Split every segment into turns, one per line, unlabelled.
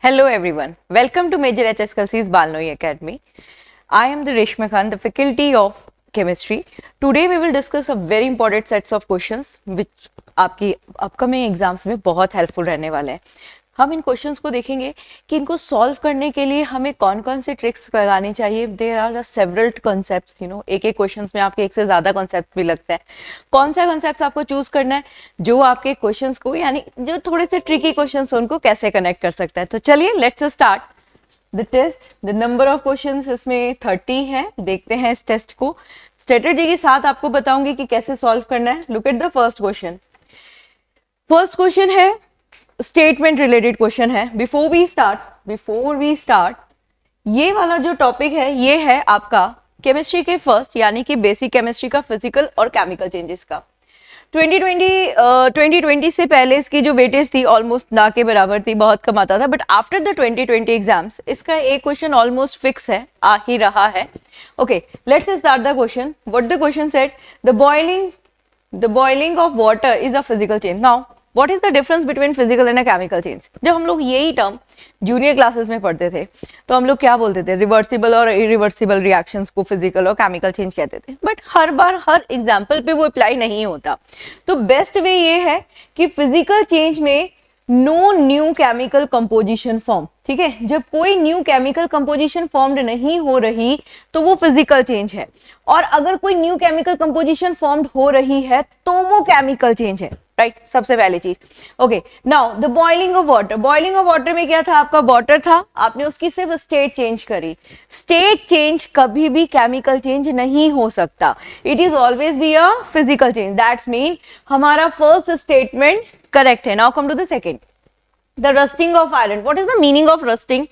Hello everyone, welcome to Major HS Kalsi's Balnoi Academy. I am the Reshma Khan, the faculty of chemistry. Today we will discuss a very important sets of questions which आपकी upcoming exams में बहुत helpful रहने वाले हैं. हम इन questions को देखेंगे कि इनको सॉल्व करने के लिए हमें कौन कौन से ट्रिक्स लगाने चाहिए. There are the several concepts, एक एक क्वेश्चंस में आपके एक से ज़्यादा कॉन्सेप्ट भी लगता है. कौन सा कॉन्सेप्ट आपको चूज करना है जो आपके क्वेश्चंस को यानी जो थोड़े से ट्रिकी क्वेश्चंस उनको कैसे कनेक्ट कर सकता है. तो चलिए let's start the test. The number of questions इसमें 30 है. देखते हैं इस टेस्ट को. स्ट्रेटेजी के साथ आपको बताऊंगी कि कैसे सॉल्व करना है. Look at the first question. First question है स्टेटमेंट रिलेटेड क्वेश्चन है. बिफोर वी स्टार्ट ये वाला जो टॉपिक है ये है आपका केमिस्ट्री के फर्स्ट यानी कि बेसिक केमिस्ट्री का फिजिकल और केमिकल चेंजेस का. 2020 से पहले इसकी जो वेटेज थी ऑलमोस्ट ना के बराबर थी, बहुत कम आता था. बट आफ्टर द 2020 एग्जाम्स इसका एक क्वेश्चन ऑलमोस्ट फिक्स है, आ ही रहा है. Okay, let's start the question. What the question said, the boiling of water is a physical change. Now What is the difference between physical and a chemical change? जब हम लोग यही term junior classes में पढ़ते थे तो हम लोग क्या बोलते थे, रिवर्सिबल और इरिवर्सिबल रिएक्शंस को फिजिकल और केमिकल चेंज कहते थे. But her bar her example पे वो अप्लाई नहीं होता. तो बेस्ट वे ये है कि फिजिकल चेंज में no new chemical composition form. ठीक है, जब कोई न्यू केमिकल कंपोजिशन फॉर्म्ड नहीं हो रही तो वो फिजिकल चेंज है, और अगर कोई न्यू केमिकल कंपोजिशन फॉर्म्ड हो रही है तो वो केमिकल चेंज है. राइट, सबसे पहली चीज. Okay, now the boiling of water. Boiling of water में क्या था, आपका वाटर था, आपने उसकी सिर्फ स्टेट चेंज करी. स्टेट चेंज कभी भी केमिकल चेंज नहीं हो सकता. It is always be a physical change. That's mean हमारा फर्स्ट स्टेटमेंट करेक्ट है. Now come to the second, the rusting of iron. What is the meaning of rusting?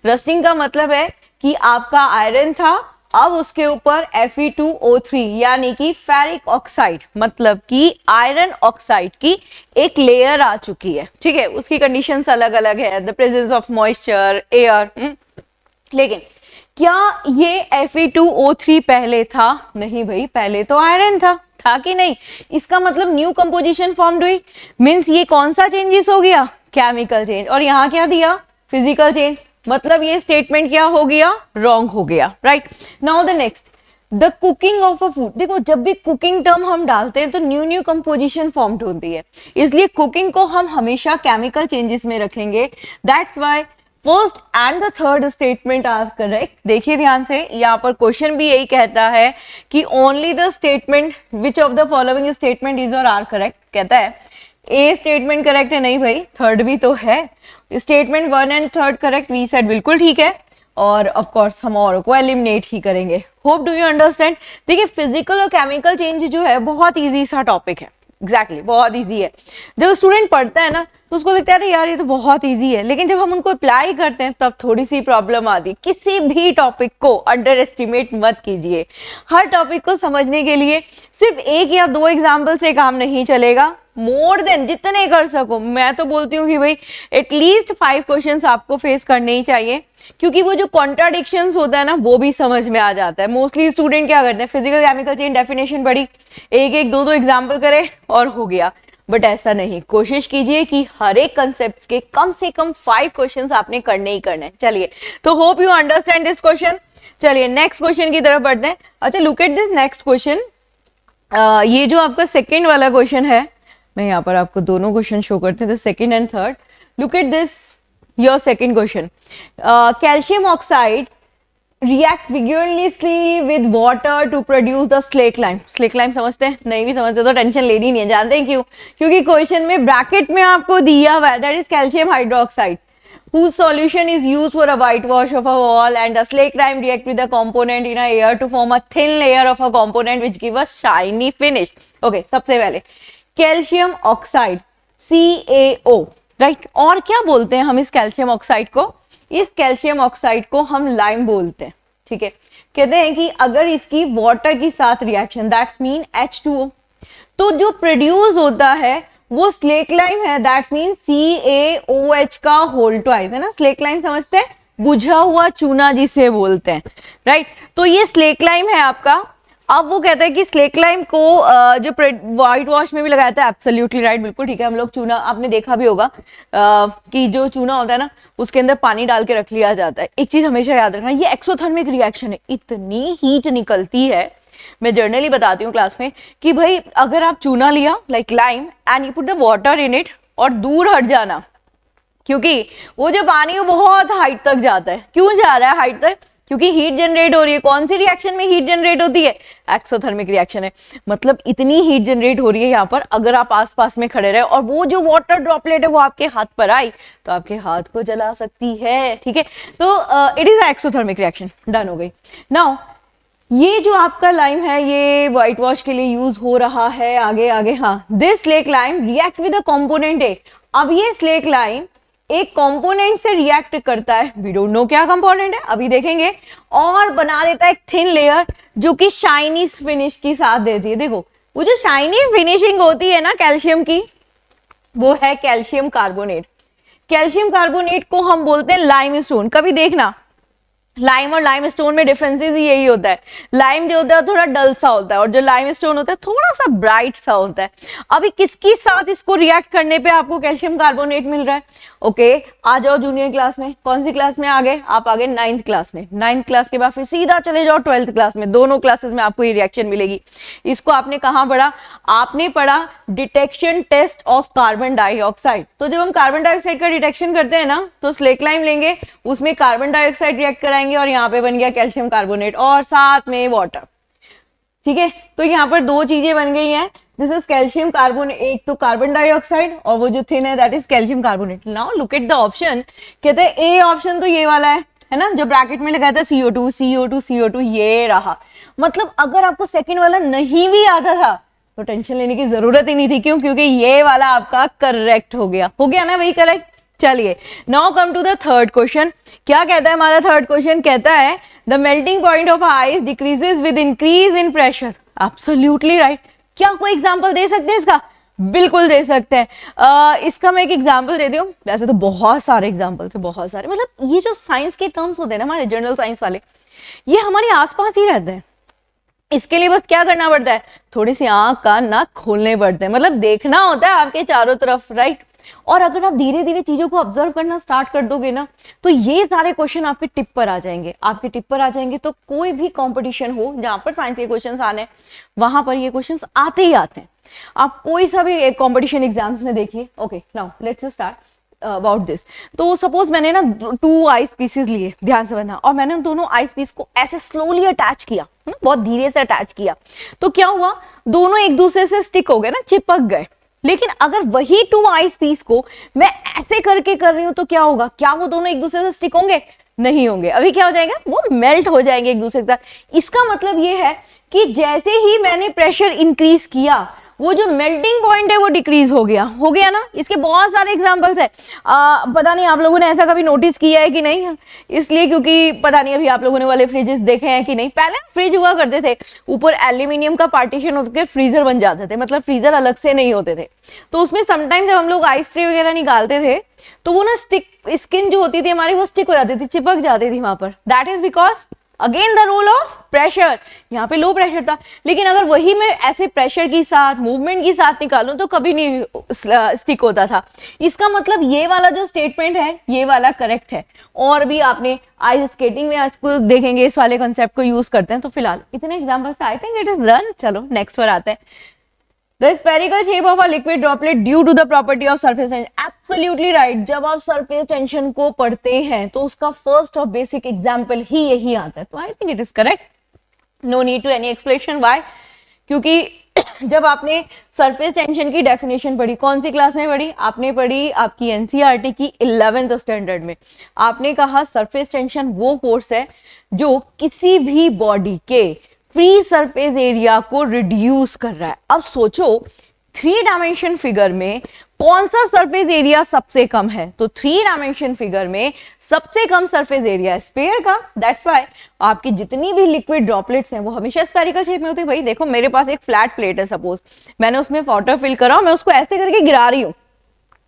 Rusting का मतलब है कि आपका आयरन था, अब उसके ऊपर Fe2O3 यानी कि फेरिक ऑक्साइड, मतलब कि आयरन ऑक्साइड की एक लेयर आ चुकी है. ठीक है, उसकी कंडीशंस अलग अलग है, the presence of moisture, air. लेकिन क्या ये Fe2O3 पहले था? नहीं भाई, पहले तो आयरन था कि नहीं? इसका मतलब न्यू कंपोजिशन फॉर्म्ड हुई, मींस ये कौन सा चेंजेस हो गया? Chemical change. और यहाँ क्या दिया? Physical change. मतलब ये स्टेटमेंट क्या हो गया? रॉन्ग हो गया. Right, now the next, the cooking of a food. देखो, जब भी कुकिंग टर्म हम डालते हैं तो न्यू कंपोजिशन फॉर्म्ड होती है, इसलिए कुकिंग को हम हमेशा केमिकल चेंजेस में रखेंगे. That's why first and the third statement are correct. देखिए ध्यान से, यहाँ पर क्वेश्चन भी यही कहता है कि only the statement which of the following statement is और आर करेक्ट. कहता है ए स्टेटमेंट करेक्ट है. नहीं भाई, थर्ड भी तो है. Statement 1 and 3 correct. We said बिल्कुल ठीक है, और ऑफ कोर्स हम और को एलिमिनेट ही करेंगे. Hope do you understand. देखिए, फिजिकल और केमिकल चेंज जो है बहुत इजी सा टॉपिक है. एग्जैक्टली, बहुत इजी है. जब स्टूडेंट पढ़ता है ना तो उसको लगता है अरे यार ये तो बहुत इजी है, लेकिन जब हम उनको अप्लाई करते हैं तब थोड़ी सी प्रॉब्लम आती है. किसी भी टॉपिक को अंडर एस्टिमेट मत कीजिए. हर टॉपिक को समझने के लिए सिर्फ एक या दो एग्जाम्पल से काम नहीं चलेगा. मोर देन जितने कर सको, मैं तो बोलती हूँ कि भाई एटलीस्ट 5 क्वेश्चंस आपको फेस करने ही चाहिए, क्योंकि वो जो कॉन्ट्राडिक्शंस होता है ना वो भी समझ में आ जाता है. मोस्टली स्टूडेंट क्या करते हैं, फिजिकल केमिकल चेन डेफिनेशन पढ़ी, एक दो एग्जाम्पल करे और हो गया. बट ऐसा नहीं. कोशिश कीजिए कि हर एक कंसेप्ट के कम से कम 5 क्वेश्चंस आपने करने ही करने. चलिए, तो hope you understand this question. चलिए नेक्स्ट क्वेश्चन की तरफ बढ़ते हैं. अच्छा, look at this next question. ये जो आपका सेकेंड वाला क्वेश्चन है, मैं यहाँ पर आपको दोनों क्वेश्चन शो करते हैं, second and third. Look at this, your second question. Calcium oxide react vigorously with water to produce the slake lime. slake lime समझते हैं? नहीं भी समझते तो टेंशन लेनी नहीं है. जानते हैं क्यों? क्योंकि क्वेश्चन में ब्रैकेट में आपको दिया हुआ है, that is calcium hydroxide whose solution is used for a whitewash of a wall, and the slake lime react with the component in a air to form a thin layer of a component which give a shiny finish. Okay, सबसे पहले calcium oxide CaO. Right, और क्या बोलते हैं हम इस calcium oxide को? इस कैल्शियम ऑक्साइड को हम लाइम बोलते हैं. ठीक है, कहते हैं कि अगर इसकी वाटर के साथ रिएक्शन, दैट्स मीन H2O, तो जो प्रोड्यूस होता है वो स्लेक लाइम है. दैट्स मीन CaOH का होल ट्वाइस है ना. स्लेक लाइम समझते हैं? बुझा हुआ चूना जिसे बोलते हैं. राइट, तो ये स्लेक लाइम है आपका. अब वो कहता है कि स्लेक लाइम को जो व्हाइट वॉश में भी लगाया था, एब्सोल्युटली राइट, बिल्कुल ठीक है। हम लोग चूना, आपने देखा भी होगा कि जो चूना होता है ना उसके अंदर पानी डाल के रख लिया जाता है। एक चीज हमेशा याद रखना, ये एक्सोथर्मिक रिएक्शन है, इतनी हीट निकलती है। मैं जर्नली बताती हूँ क्लास में कि भाई अगर आप चूना लिया like lime and you put the water in it, और दूर हट जाना, क्योंकि वो जो पानी है बहुत हाइट तक जाता है। क्यों जा रहा है हाइट तक? क्योंकि हीट जनरेट हो रही है। कौन सी रिएक्शन में हीट जनरेट होती है? एक्सोथर्मिक रिएक्शन है। मतलब इतनी हीट जनरेट हो रही है यहाँ पर, अगर आप आसपास में खड़े रहे और वो जो वाटर ड्रॉपलेट है वो आपके हाथ पर आई तो आपके हाथ को जला सकती है, ठीक है। तो it is exothermic reaction, done हो गई। नाउ ये जो आपका लाइम है ये व्हाइट वॉश के लिए यूज हो रहा है। आगे आगे, हाँ, this slack lime react with the component ए। अब ये स्लेक लाइम एक कंपोनेंट से रिएक्ट करता है, वी डोंट नो क्या कंपोनेंट है, अभी देखेंगे, और बना देता है एक थिन लेयर जो कि शाइनी फिनिश की साथ देती है। देखो वो जो शाइनी फिनिशिंग होती है ना कैल्शियम की, वो है कैल्शियम कार्बोनेट। कैल्शियम कार्बोनेट को हम बोलते हैं लाइमस्टोन। कभी देखना लाइम और लाइमस्टोन में डिफरेंसेस ही यही होता है। लाइम जो होता है थोड़ा डल सा होता है और जो लाइमस्टोन होता है थोड़ा सा ब्राइट सा होता है। अभी किसकी साथ इसको रिएक्ट करने पे आपको कैल्शियम कार्बोनेट मिल रहा है? ओके, आ जाओ जूनियर क्लास में। कौन सी क्लास में आ गए आप? आ गए 9th क्लास में। 9th क्लास के बाद फिर सीधा चले जाओ 12th क्लास में। दोनों क्लासेस में आपको ये रिएक्शन मिलेगी। इसको आपने कहाँ पढ़ा? आपने पढ़ा detection test of carbon dioxide. तो जब हम कार्बन डाइऑक्साइड का डिटेक्शन करते हैं ना तो स्लेक लाइम लेंगे, उसमें कार्बन डाइऑक्साइड रिएक्ट कराएंगे और यहाँ पे बन गया कैल्शियम कार्बोनेट और साथ में वाटर, ठीक है। तो यहाँ पर दो चीजें बन गई हैं, दिस इज कैल्शियम कार्बोनेट, एक तो कार्बन डाइऑक्साइड और वो जो थिन है that is calcium carbonate. Now look at the option, कहते हैं ए ऑप्शन तो ये वाला है ना, जो ब्रैकेट में लगाया था CO2 CO2 CO2, ये रहा। मतलब अगर आपको सेकंड वाला नहीं भी आता था तो टेंशन लेने की जरूरत ही नहीं थी। क्यों? क्योंकि ये वाला आपका करेक्ट हो गया ना वही करेक्ट। चलिए now come to the third question. क्या कहता है हमारा थर्ड क्वेश्चन? कहता है the melting point of ice decreases with increase in pressure. Absolutely right. क्या कोई एग्जांपल दे सकते हैं इसका? बिल्कुल दे सकते हैं। इसका मैं एक एग्जांपल दे दूं, वैसे तो बहुत सारे एग्जांपल्स है, बहुत सारे। मतलब ये जो साइंस के टर्म्स होते हैं ना हमारे जनरल साइंस वाले, ये हमारे आसपास ही रहते हैं। इसके लिए बस क्या करना पड़ता है? थोड़ी सी आंख कान नाक खोलने पड़ते हैं, मतलब देखना होता है आपके चारों तरफ, राइट। और अगर आप धीरे धीरे चीजों को ऑब्जर्व करना स्टार्ट कर दोगे ना तो ये सारे क्वेश्चन आपके टिप पर आ जाएंगे। आपके टिप पर आ जाएंगे तो कोई भी कंपटीशन हो जहां पर साइंस के क्वेश्चंस आने, वहां पर ये क्वेश्चंस आते ही आते हैं। आप कोई सा भी कंपटीशन एग्जाम्स में देखिए। Okay, now let's start about this. तो सपोज मैंने ना 2 आइस पीसेस लिए, ध्यान से बनना, और मैंने उन दोनों आइस पीस को ऐसे स्लोली अटैच किया, बहुत धीरे से अटैच किया। तो क्या हुआ? दोनों एक दूसरे से स्टिक हो गए ना, चिपक गए। लेकिन अगर वही 2 आइस पीस को मैं ऐसे करके कर रही हूं तो क्या होगा? क्या वो दोनों एक दूसरे से स्टिक होंगे? नहीं होंगे। अभी क्या हो जाएगा? वो मेल्ट हो जाएंगे एक दूसरे के साथ। इसका मतलब ये है कि जैसे ही मैंने प्रेशर इंक्रीज किया वो जो मेल्टिंग पॉइंट है वो डिक्रीज हो गया ना। इसके बहुत सारे एग्जांपल्स है। पता नहीं आप लोगों ने ऐसा कभी नोटिस किया है कि नहीं, इसलिए क्योंकि पता नहीं अभी आप लोगों ने वाले फ्रिजेस देखे हैं कि नहीं। पहले फ्रिज हुआ करते थे, ऊपर एल्यूमिनियम का पार्टीशन होकर फ्रीजर बन जाते थे, मतलब फ्रीजर अलग से नहीं होते थे। तो उसमें समटाइम जब हम लोग आइस ट्रे वगैरह निकालते थे तो वो ना स्किन जो होती थी हमारी वो स्टिक हो जाती थी, चिपक जाती थी वहां पर। That is because again the rule of pressure. यहाँ पे लो प्रेशर था, लेकिन अगर वही मैं ऐसे प्रेशर के साथ मूवमेंट के साथ निकालूं तो कभी नहीं स्टिक होता था। इसका मतलब ये वाला जो स्टेटमेंट है ये वाला करेक्ट है। और भी आपने आइस स्केटिंग में इसको देखेंगे, इस वाले कंसेप्ट को यूज करते हैं। तो फिलहाल इतने examples, I think it is done. चलो नेक्स्ट पर आते हैं। The spherical shape of a liquid droplet due to the property of surface tension. Absolutely right. जब आप surface tension को पढ़ते हैं तो उसका first और basic example ही यही आता है। तो I think it is correct. No need to any explanation. Why? क्योंकि जब आपने surface tension की definition पढ़ी, कौन सी क्लास में पढ़ी? आपने पढ़ी आपकी NCERT की 11th स्टैंडर्ड में। आपने कहा surface tension वो फोर्स है जो किसी भी बॉडी के फ्री सरफेस एरिया को रिड्यूस कर रहा है। अब सोचो 3 डायमेंशन फिगर में कौन सा सरफेस एरिया सबसे कम है? तो 3 डायमेंशन फिगर में सबसे कम सरफेस एरिया है स्फीयर का। दैट्स व्हाई आपकी जितनी भी लिक्विड ड्रॉपलेट्स हैं वो हमेशा स्फेरिकल शेप में होती है। भाई देखो मेरे पास एक फ्लैट प्लेट है, सपोज मैंने उसमें वाटर फिल करा, मैं उसको ऐसे करके गिरा रही हूँ,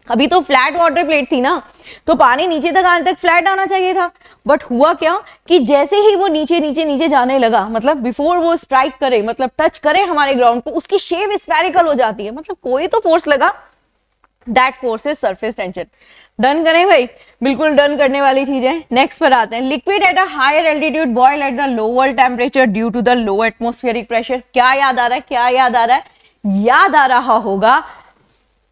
अभी तो फ्लैट वाटर प्लेट थी ना, तो पानी नीचे तक आने तक फ्लैट आना चाहिए था, बट हुआ क्या कि जैसे ही वो नीचे नीचे नीचे जाने लगा, मतलब बिफोर वो स्ट्राइक करे, मतलब टच करे हमारे ग्राउंड को, उसकी शेप स्फेरिकल हो जाती है, मतलब कोई तो फोर्स लगा, that force is surface tension. Done करें भाई, बिल्कुल डन करने वाली चीज है। नेक्स्ट पर आते हैं, liquid at a higher altitude boil at the lower temperature due to the low atmospheric pressure. क्या याद आ रहा है, क्या याद आ रहा है, याद आ रहा होगा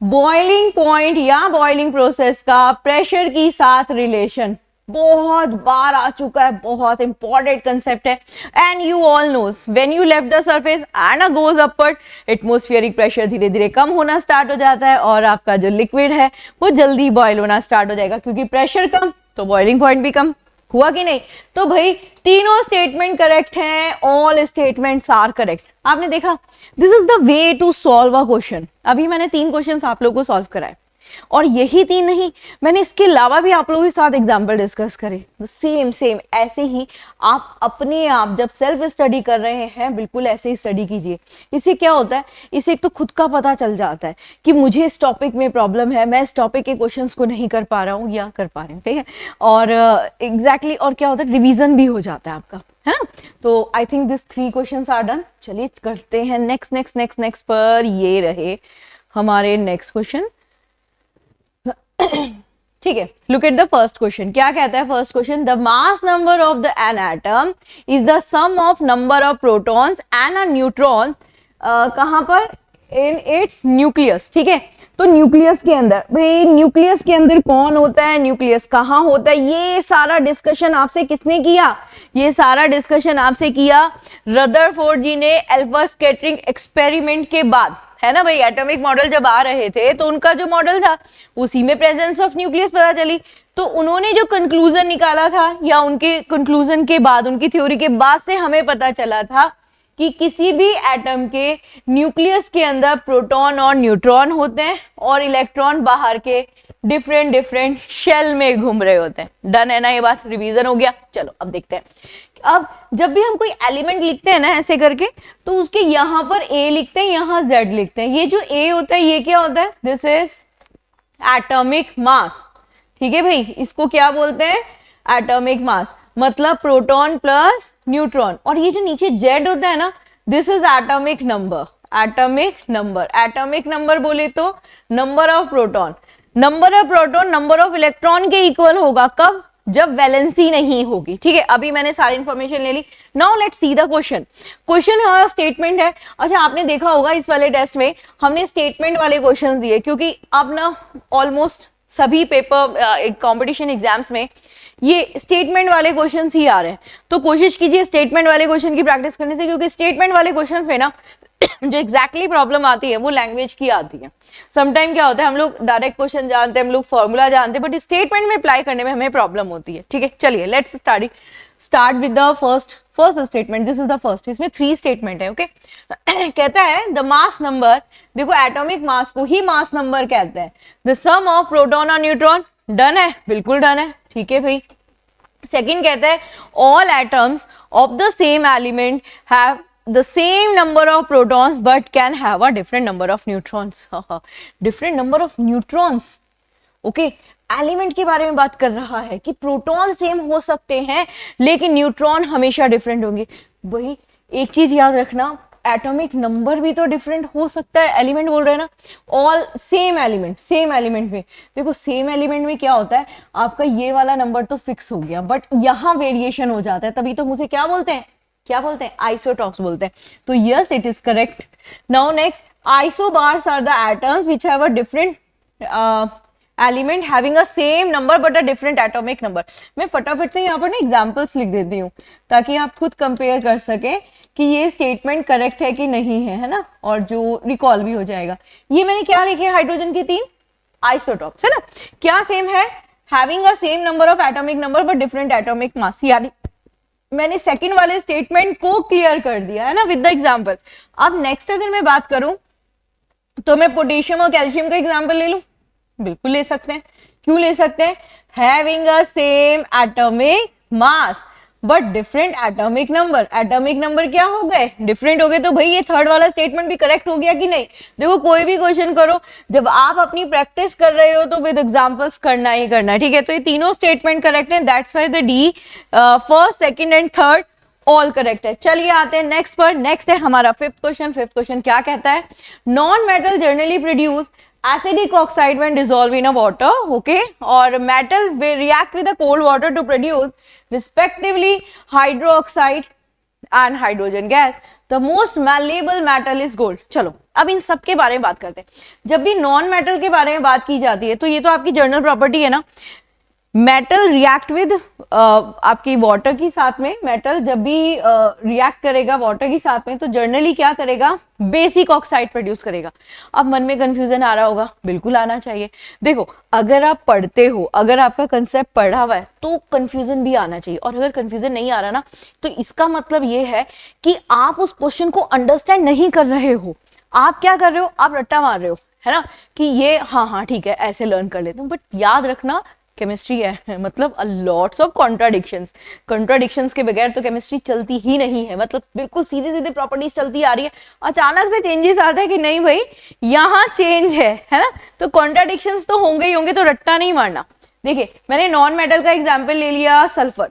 बॉइलिंग पॉइंट या बॉइलिंग प्रोसेस का प्रेशर की साथ रिलेशन, बहुत बार आ चुका है, बहुत इंपॉर्टेंट कंसेप्ट है। And you all knows when you left the surface and goes upward, atmospheric pressure धीरे धीरे कम होना स्टार्ट हो जाता है और आपका जो लिक्विड है वो जल्दी बॉयल होना स्टार्ट हो जाएगा, क्योंकि प्रेशर कम तो बॉइलिंग पॉइंट भी कम। हुआ कि नहीं? तो भाई तीनों स्टेटमेंट करेक्ट हैं, ऑल स्टेटमेंट्स आर करेक्ट। आपने देखा, this is the way to solve a question. अभी मैंने 3 क्वेश्चंस आप लोगों को सॉल्व कराए, और यही 3 नहीं, मैंने इसके अलावा भी आप लोगों के साथ एग्जाम्पल डिस्कस करे। सेम सेम ऐसे ही आप अपने आप जब सेल्फ स्टडी कर रहे हैं, बिल्कुल ऐसे ही स्टडी कीजिए। इससे क्या होता है, इससे एक तो खुद का पता चल जाता है कि मुझे इस टॉपिक में प्रॉब्लम है, मैं इस टॉपिक के क्वेश्चंस को नहीं कर पा रहा हूँ या कर पा रही हूँ, ठीक है। और एग्जैक्टली और क्या होता है, रिविजन भी हो जाता है आपका, है ना। तो I think this 3 questions are done. चलिए करते हैं नेक्स्ट नेक्स्ट नेक्स्ट नेक्स्ट पर। ये रहे हमारे नेक्स्ट क्वेश्चन, ठीक है। Look at the first question. क्या कहता है first question, the mass number of the an atom is the sum of number of protons and a neutron, कहां पर, इन इट्स न्यूक्लियस, ठीक है। तो न्यूक्लियस के अंदर, भाई न्यूक्लियस के अंदर कौन होता है, न्यूक्लियस कहां होता है, ये सारा डिस्कशन आपसे किसने किया, ये सारा डिस्कशन आपसे किया रदरफोर्ड जी ने अल्फा स्कैटरिंग एक्सपेरिमेंट के बाद, है ना भाई। एटॉमिक मॉडल जब आ रहे थे तो उनका जो मॉडल था उसी में प्रेजेंस ऑफ न्यूक्लियस पता चली, तो उन्होंने जो कंक्लूजन निकाला था, या उनके कंक्लूजन के बाद, उनकी थ्योरी के बाद से हमें पता चला था कि किसी भी एटम के न्यूक्लियस के अंदर प्रोटॉन और न्यूट्रॉन होते हैं और इलेक्ट्रॉन बाहर के डिफरेंट डिफरेंट शेल में घूम रहे होते हैं। डन है ना, ये बात रिवीजन हो गया। चलो अब देखते हैं। अब जब भी हम कोई एलिमेंट लिखते हैं ना ऐसे करके, तो उसके यहां पर ए लिखते हैं, यहां जेड लिखते हैं। ये जो ए होता है ये क्या होता है, दिस इज एटॉमिक मास, ठीक है भाई। इसको क्या बोलते हैं, एटॉमिक मास, मतलब प्रोटॉन प्लस न्यूट्रॉन। और ये जो नीचे जेड होता है ना, this is atomic number, atomic number. Atomic number बोले तो number of proton, number of proton number of electron के इक्वल होगा, कब, जब वैलेंसी नहीं होगी, ठीक है। अभी मैंने सारी इंफॉर्मेशन ले ली। Now let's see the question. Question statement है। अच्छा आपने देखा होगा इस वाले टेस्ट में हमने स्टेटमेंट वाले क्वेश्चन दिए, क्योंकि अब ना ऑलमोस्ट सभी पेपर कंपटीशन एग्जाम्स में ये स्टेटमेंट वाले क्वेश्चंस ही आ रहे हैं। तो कोशिश कीजिए स्टेटमेंट वाले क्वेश्चन की प्रैक्टिस करने से, क्योंकि स्टेटमेंट वाले क्वेश्चंस में ना जो एग्जैक्टली प्रॉब्लम आती है वो लैंग्वेज की आती है। समटाइम क्या होता है, हम लोग डायरेक्ट क्वेश्चन जानते हैं, हम लोग फॉर्मूला जानते हैं, बट स्टेटमेंट में अप्लाई करने में हमें प्रॉब्लम होती है, ठीक है। चलिए let's start with the first statement. This is the first, इसमें 3 स्टेटमेंट है, ओके। कहता है द मास नंबर, देखो एटॉमिक मास को ही मास नंबर कहते हैं, द सम ऑफ प्रोटॉन और न्यूट्रॉन। डन है, बिल्कुल डन है, ठीक है भाई। सेकंड कहता है all atoms of the same element have the same number of protons but can have a different number of neutrons. different number of neutrons, okay। Element के बारे में बात कर रहा है कि प्रोटॉन सेम हो सकते हैं लेकिन न्यूट्रॉन हमेशा डिफरेंट होंगे। वही एक चीज याद रखना, एटॉमिक नंबर भी तो डिफरेंट हो सकता है, एलिमेंट बोल रहे हैं ना, ऑल सेम एलिमेंट में देखो, सेम एलिमेंट में क्या होता है, आपका ये वाला नंबर तो फिक्स हो गया, बट यहां वेरिएशन हो जाता है, तभी तो मुझे क्या बोलते हैं, आइसोटॉप्स बोलते हैं। तो yes it is correct. Now next, isobars are the atoms which have a different element having a same number but a different atomic number. मैं फटाफट से यहाँ पर ना एग्जांपल्स लिख देती हूँ ताकि आप खुद कंपेयर कर सके कि ये स्टेटमेंट करेक्ट है कि नहीं है ना, और जो रिकॉल भी हो जाएगा। ये मैंने क्या लिखे, हाइड्रोजन के 3 आइसोटॉप्स, है ना। क्या सेम है, having a same number of atomic number but different atomic mass. यानी मैंने सेकंड वाले स्टेटमेंट को क्लियर कर दिया है ना विद द एग्जांपल। अब नेक्स्ट अगर मैं बात करूं तो मैं पोटेशियम और कैल्शियम का एग्जांपल ले लूं, बिल्कुल ले सकते हैं। क्यों ले सकते हैं, having a same atomic mass, but different atomic number. Atomic number क्या हो गए, डिफरेंट हो गए। तो भाई ये थर्ड वाला स्टेटमेंट भी करेक्ट हो गया कि नहीं। देखो कोई भी क्वेश्चन करो, जब आप अपनी प्रैक्टिस कर रहे हो तो विद एग्जांपल्स करना ही करना है, ठीक है। तो ये तीनों स्टेटमेंट करेक्ट है, that's why the D first second and third all correct है। चलिए आते हैं नेक्स्ट पर। नेक्स्ट है हमारा फिफ्थ क्वेश्चन। फिफ्थ क्वेश्चन क्या कहता है, non metal generally produce acidic oxide when dissolved in a water, okay, or metal will react with the cold water to produce respectively hydroxide and hydrogen gas. The most malleable metal is gold. चलो अब इन सब के बारे में बात करते हैं। जब भी नॉन मेटल के बारे में बात की जाती है तो ये तो आपकी जनरल प्रॉपर्टी है ना, मेटल रिएक्ट विद आपकी वाटर की साथ में, मेटल जब भी रिएक्ट करेगा वाटर की साथ में तो जनरली क्या करेगा, बेसिक ऑक्साइड प्रोड्यूस करेगा। अब मन में कंफ्यूजन आ रहा होगा, बिल्कुल आना चाहिए। देखो अगर आप पढ़ते हो, अगर आपका कंसेप्ट पढ़ा हुआ है तो कंफ्यूजन भी आना चाहिए, और अगर कंफ्यूजन नहीं आ रहा ना तो इसका मतलब ये है कि आप उस क्वेश्चन को अंडरस्टैंड नहीं कर रहे हो। आप क्या कर रहे हो, आप रट्टा मार रहे हो, है ना, कि ये हाँ हाँ ठीक है ऐसे लर्न कर लेते हूँ। बट याद रखना केमिस्ट्री है, मतलब लॉट्स ऑफ कॉन्ट्राडिक्शंस के बगैर तो केमिस्ट्री चलती ही नहीं है। मतलब बिल्कुल सीधे सीधे प्रॉपर्टीज चलती आ रही है, अचानक से चेंजेस आता है कि नहीं भाई यहाँ चेंज है ना, तो कॉन्ट्राडिक्शंस तो होंगे ही होंगे, तो रट्टा नहीं मारना। देखिए मैंने नॉन मेटल का एग्जाम्पल ले लिया सल्फर,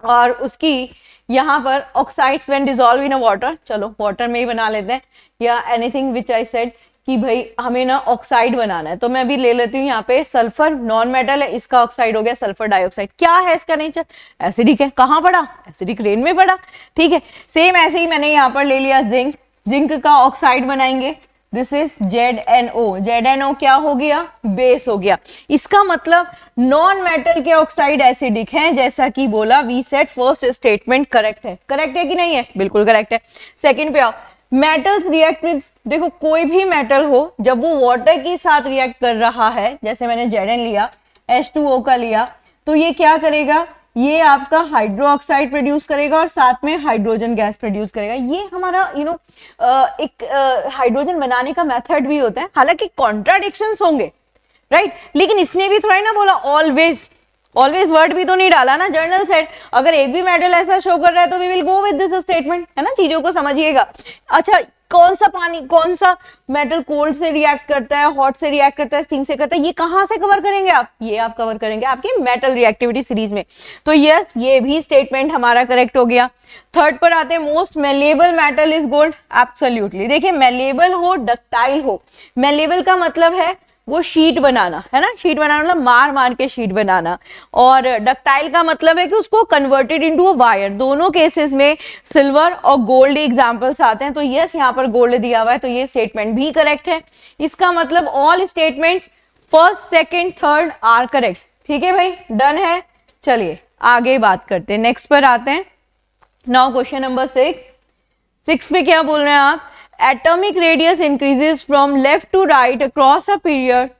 और उसकी यहाँ पर oxides when dissolve in a water, चलो वाटर में ही बना लेते हैं, या एनीथिंग विच आई सेड कि भाई हमें ना ऑक्साइड बनाना है, तो मैं भी ले लेती हूँ यहाँ पे सल्फर, नॉन मेटल है, इसका ऑक्साइड हो गया सल्फर डाइऑक्साइड। क्या है इसका नेचर, एसिडिक है। कहाँ पड़ा, एसिडिक रेन में पड़ा, ठीक है। सेम ऐसे ही मैंने यहाँ पर ले लिया जिंक, जिंक का ऑक्साइड बनाएंगे, दिस इज ZnO। ZnO क्या हो गया, बेस हो गया। इसका मतलब नॉन मेटल के ऑक्साइड एसिडिक हैं, जैसा कि बोला we said first statement correct है। करेक्ट है कि नहीं है, बिल्कुल करेक्ट है। सेकंड पे आओ, मेटल्स रिएक्ट विद, देखो कोई भी मेटल हो जब वो वाटर के साथ रिएक्ट कर रहा है, जैसे मैंने Zn लिया, H2O का लिया, तो ये क्या करेगा, ये आपका हाइड्रो ऑक्साइड प्रोड्यूस करेगा और साथ में हाइड्रोजन गैस प्रोड्यूस करेगा। ये हमारा एक हाइड्रोजन बनाने का मेथड भी होता है, हालांकि कॉन्ट्राडिक्शंस होंगे, राइट, लेकिन इसने भी थोड़ा ही ना बोला ऑलवेज वर्ड भी तो नहीं डाला ना। जर्नल सेट अगर एक भी मेटल ऐसा शो कर रहा है तो we will go with this statement, है ना, चीजों को समझिएगा। अच्छा कौन सा पानी, कौन सा मेटल कोल्ड से रिएक्ट करता है, हॉट से रिएक्ट करता है, स्टीम से करता है, ये कहां से कवर करेंगे आप, ये आप कवर करेंगे आपकी मेटल रिएक्टिविटी सीरीज में। तो यस ये भी स्टेटमेंट हमारा करेक्ट हो गया। थर्ड पर आते हैं, most malleable metal is gold. Absolutely, देखिए मेलेबल हो, डक्टाइल हो। मेलेबल का मतलब है वो शीट बनाना, है ना, शीट बनाना मतलब मार मार के शीट बनाना, और डक्टाइल का मतलब है कि उसको कन्वर्टेड इनटू अ वायर। दोनों केसेस में सिल्वर और गोल्ड एग्जांपल्स आते हैं, तो यस यहाँ पर गोल्ड दिया हुआ है, तो ये स्टेटमेंट भी करेक्ट है। इसका मतलब all statements first second third are correct, ठीक है भाई, डन है। चलिए आगे बात करते हैं, नेक्स्ट पर आते हैं। नाउ क्वेश्चन नंबर 6 में क्या बोल रहे हैं आप, atomic radius increases from left to right across a period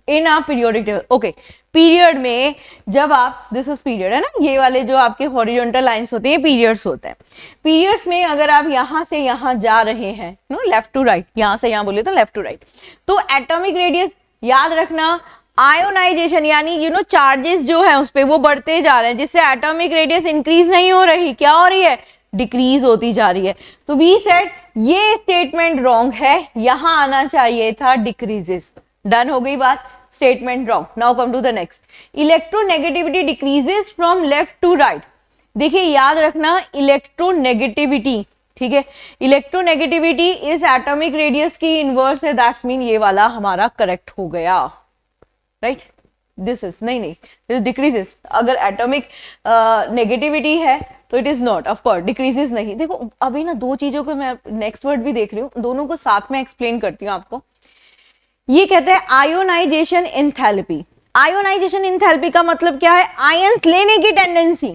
in a periodic table। okay, period में जब आप, दिस इज पीरियड है ना, ये वाले जो आपके हॉरिजॉन्टल लाइंस होते हैं पीरियड्स होते हैं। पीरियड्स में अगर आप यहां से यहां जा रहे हैं, नो लेफ्ट टू राइट, यहां से यहां बोले तो लेफ्ट टू राइट, तो एटॉमिक रेडियस याद रखना, आयोनाइजेशन यानी चार्जेस जो है उस पे वो बढ़ते जा रहे हैं, जिससे एटॉमिक रेडियस इंक्रीज नहीं हो रही, क्या हो रही है, डिक्रीज होती जा रही है। तो वी सेड ये स्टेटमेंट रॉन्ग है, यहां आना चाहिए था डिक्रीजेस। डन हो गई बात, statement wrong. Now come to the next, electronegativity decreases from left to right. देखिए याद रखना इलेक्ट्रोनेगेटिविटी, ठीक है, इलेक्ट्रोनेगेटिविटी इस एटॉमिक रेडियस की इनवर्स है, दैट्स मीन ये वाला हमारा करेक्ट हो गया, राइट। दिस इज नहीं दिस डिक्रीजेस, अगर एटॉमिक नेगेटिविटी है तो it is not, of course decreases नहीं। देखो अभी ना दो चीजों को मैं नेक्स्ट वर्ड भी देख रही हूँ, दोनों को साथ में एक्सप्लेन करती हूँ आपको। ये कहते हैं आयोनाइजेशन एंथैल्पी। आयोनाइजेशन एंथैल्पी का मतलब क्या है, आयंस लेने की टेंडेंसी,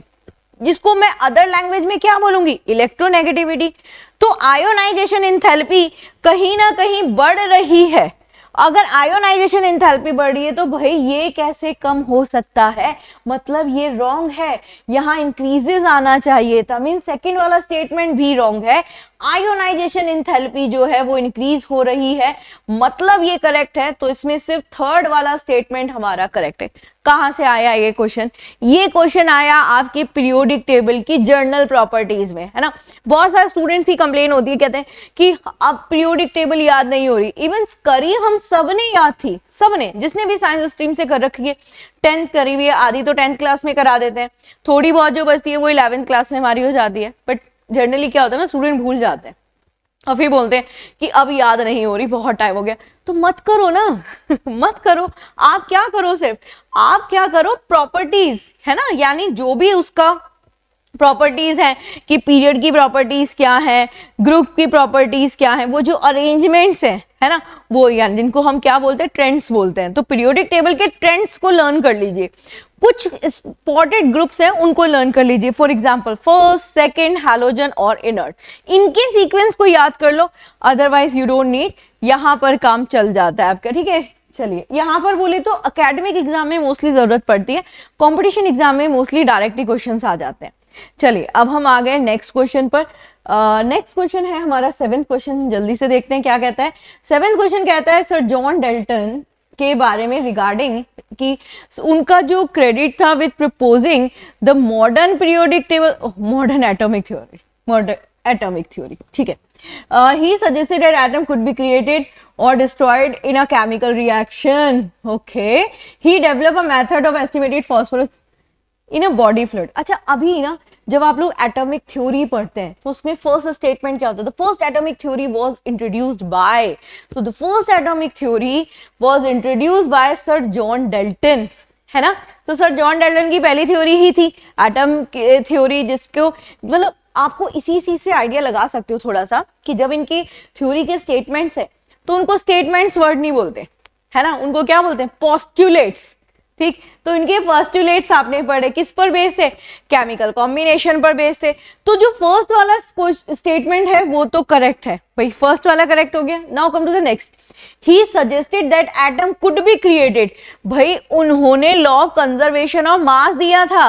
जिसको मैं अदर लैंग्वेज में क्या बोलूंगी, इलेक्ट्रोनेगेटिविटी। तो आयोनाइजेशन एंथैल्पी कहीं ना कहीं बढ़ रही है। अगर आयोनाइजेशन एंथैल्पी बढ़ रही है तो भाई ये कैसे कम हो सकता है, मतलब ये रॉन्ग है, यहाँ इंक्रीजेस आना चाहिए था, मीन सेकंड वाला स्टेटमेंट भी रॉन्ग है। आयोनाइजेशन इंथैल्पी जो है वो इंक्रीज हो रही है, मतलब ये करेक्ट है। तो इसमें सिर्फ थर्ड वाला स्टेटमेंट हमारा करेक्ट है। कहां से आया ये क्वेश्चन? ये क्वेश्चन आया आपके पीरियोडिक टेबल की जर्नल प्रॉपर्टीज में, है ना। बहुत सारे स्टूडेंट्स की कंप्लेन होती है, कहते हैं कि अब पीरियोडिक टेबल याद नहीं हो रही। इवन करी हम सबने याद थी, सबने, जिसने भी साइंस स्ट्रीम से कर रखी है। 10th करी हुई है, आधी तो 10th क्लास में करा देते हैं, थोड़ी बहुत जो बचती है वो 11th क्लास में हमारी हो जाती है। बट जनरली क्या होता है ना, स्टूडेंट भूल जाते हैं और फिर बोलते हैं कि अब याद नहीं हो रही, बहुत टाइम हो गया। तो मत करो ना मत करो। आप क्या करो, सिर्फ आप क्या करो, प्रॉपर्टीज, है ना, यानी जो भी उसका प्रॉपर्टीज है कि पीरियड की प्रॉपर्टीज क्या है, ग्रुप की प्रॉपर्टीज क्या है, वो जो अरेंजमेंट्स है ना, वो यानी जिनको हम क्या बोलते हैं, ट्रेंड्स बोलते हैं। तो पीरियोडिक टेबल के ट्रेंड्स को लर्न कर लीजिए। कुछ इंपॉर्टेंट ग्रुप्स हैं उनको लर्न कर लीजिए। For example first, second, halogen और इनर्ट, इनके सीक्वेंस को याद कर लो, अदरवाइज यू डोंट नीड। यहां पर काम चल जाता है आपका, ठीक है। चलिए, यहां पर बोले तो एकेडमिक एग्जाम में मोस्टली जरूरत पड़ती है, कॉम्पिटिशन एग्जाम में मोस्टली डायरेक्टली क्वेश्चन आ जाते हैं। चलिए, अब हम आ गए नेक्स्ट क्वेश्चन पर। नेक्स्ट क्वेश्चन है हमारा 7th क्वेश्चन, जल्दी से देखते हैं क्या कहता है। 7th क्वेश्चन कहता है सर जॉन डाल्टन के बारे में रिगार्डिंग कि उनका जो क्रेडिट था with proposing the modern periodic table, modern atomic theory, modern atomic theory, ठीक है। ही suggested that atom could be created or destroyed in a chemical reaction. Okay, he developed a method of estimated phosphorus in a body fluid. अच्छा, अभी ना जब आप लोग atomic theory पढ़ते हैं तो उसमें फर्स्ट स्टेटमेंट क्या होता है? The first atomic theory was introduced by, तो the first atomic theory was introduced by sir John Dalton, है ना। तो सर जॉन डाल्टन की पहली थ्योरी ही थी एटम थ्योरी, जिसको मतलब आपको इसी चीज से आइडिया लगा सकते हो थोड़ा सा कि जब इनकी थ्योरी के स्टेटमेंट्स है तो उनको स्टेटमेंट्स वर्ड नहीं बोलते, है ना, उनको क्या बोलते हैं? पोस्टुलेट्स, ठीक। तो इनके पोस्टुलेट्स आपने पढ़े, किस पर बेस थे? केमिकल कॉम्बिनेशन पर बेस थे। तो जो फर्स्ट वाला स्टेटमेंट है वो तो करेक्ट है भाई, फर्स्ट वाला करेक्ट हो गया। Now come to the next, he suggested that atom could be created. भाई उन्होंने law of conservation of mass दिया था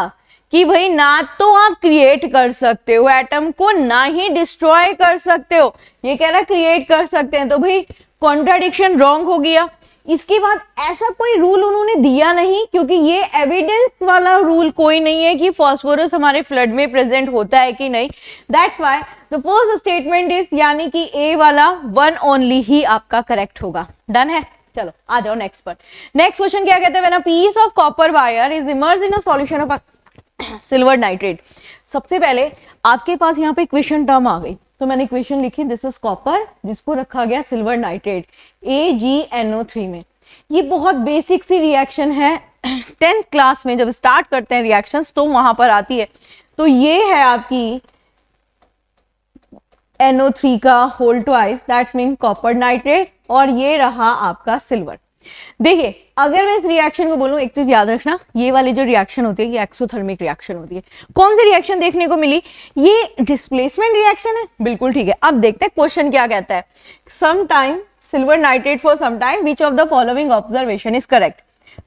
कि भाई ना तो आप क्रिएट कर सकते हो एटम को, ना ही डिस्ट्रॉय कर सकते हो। ये कह रहा क्रिएट कर सकते हैं, तो भाई कॉन्ट्राडिक्शन रॉन्ग हो गया। इसके बाद ऐसा कोई रूल उन्होंने दिया नहीं, क्योंकि ये एविडेंस वाला रूल कोई नहीं है कि फास्फोरस हमारे फ्लड में प्रेजेंट होता है कि नहीं। That's why the first statement is, यानी कि ए वाला वन ओनली ही आपका करेक्ट होगा। डन है। चलो आ जाओ नेक्स्ट पर। नेक्स्ट क्वेश्चन क्या कहते हैं? When a piece of copper wire is emerged in a solution of silver nitrate. सबसे पहले आपके पास यहाँ पे इक्वेशन टर्म आ गई, तो मैंने इक्वेशन लिखी, दिस इज कॉपर जिसको रखा गया सिल्वर नाइट्रेट AgNO3 में। ये बहुत बेसिक सी रिएक्शन है, 10th क्लास में जब स्टार्ट करते हैं रिएक्शंस तो वहां पर आती है। तो ये है आपकी NO3 का whole twice, that's mean copper nitrate, और ये रहा आपका सिल्वर। देखिए, अगर मैं इस रिएक्शन को बोलूं, एक चीज याद रखना, ये वाली जो रिएक्शन होती है ये एक्सोथर्मिक रिएक्शन होती है। कौन सी रिएक्शन देखने को मिली? ये डिस्प्लेसमेंट रिएक्शन है, बिल्कुल ठीक है। अब देखते हैं क्वेश्चन क्या कहता है। Some time silver nitrate for some time, which of the following observation is correct?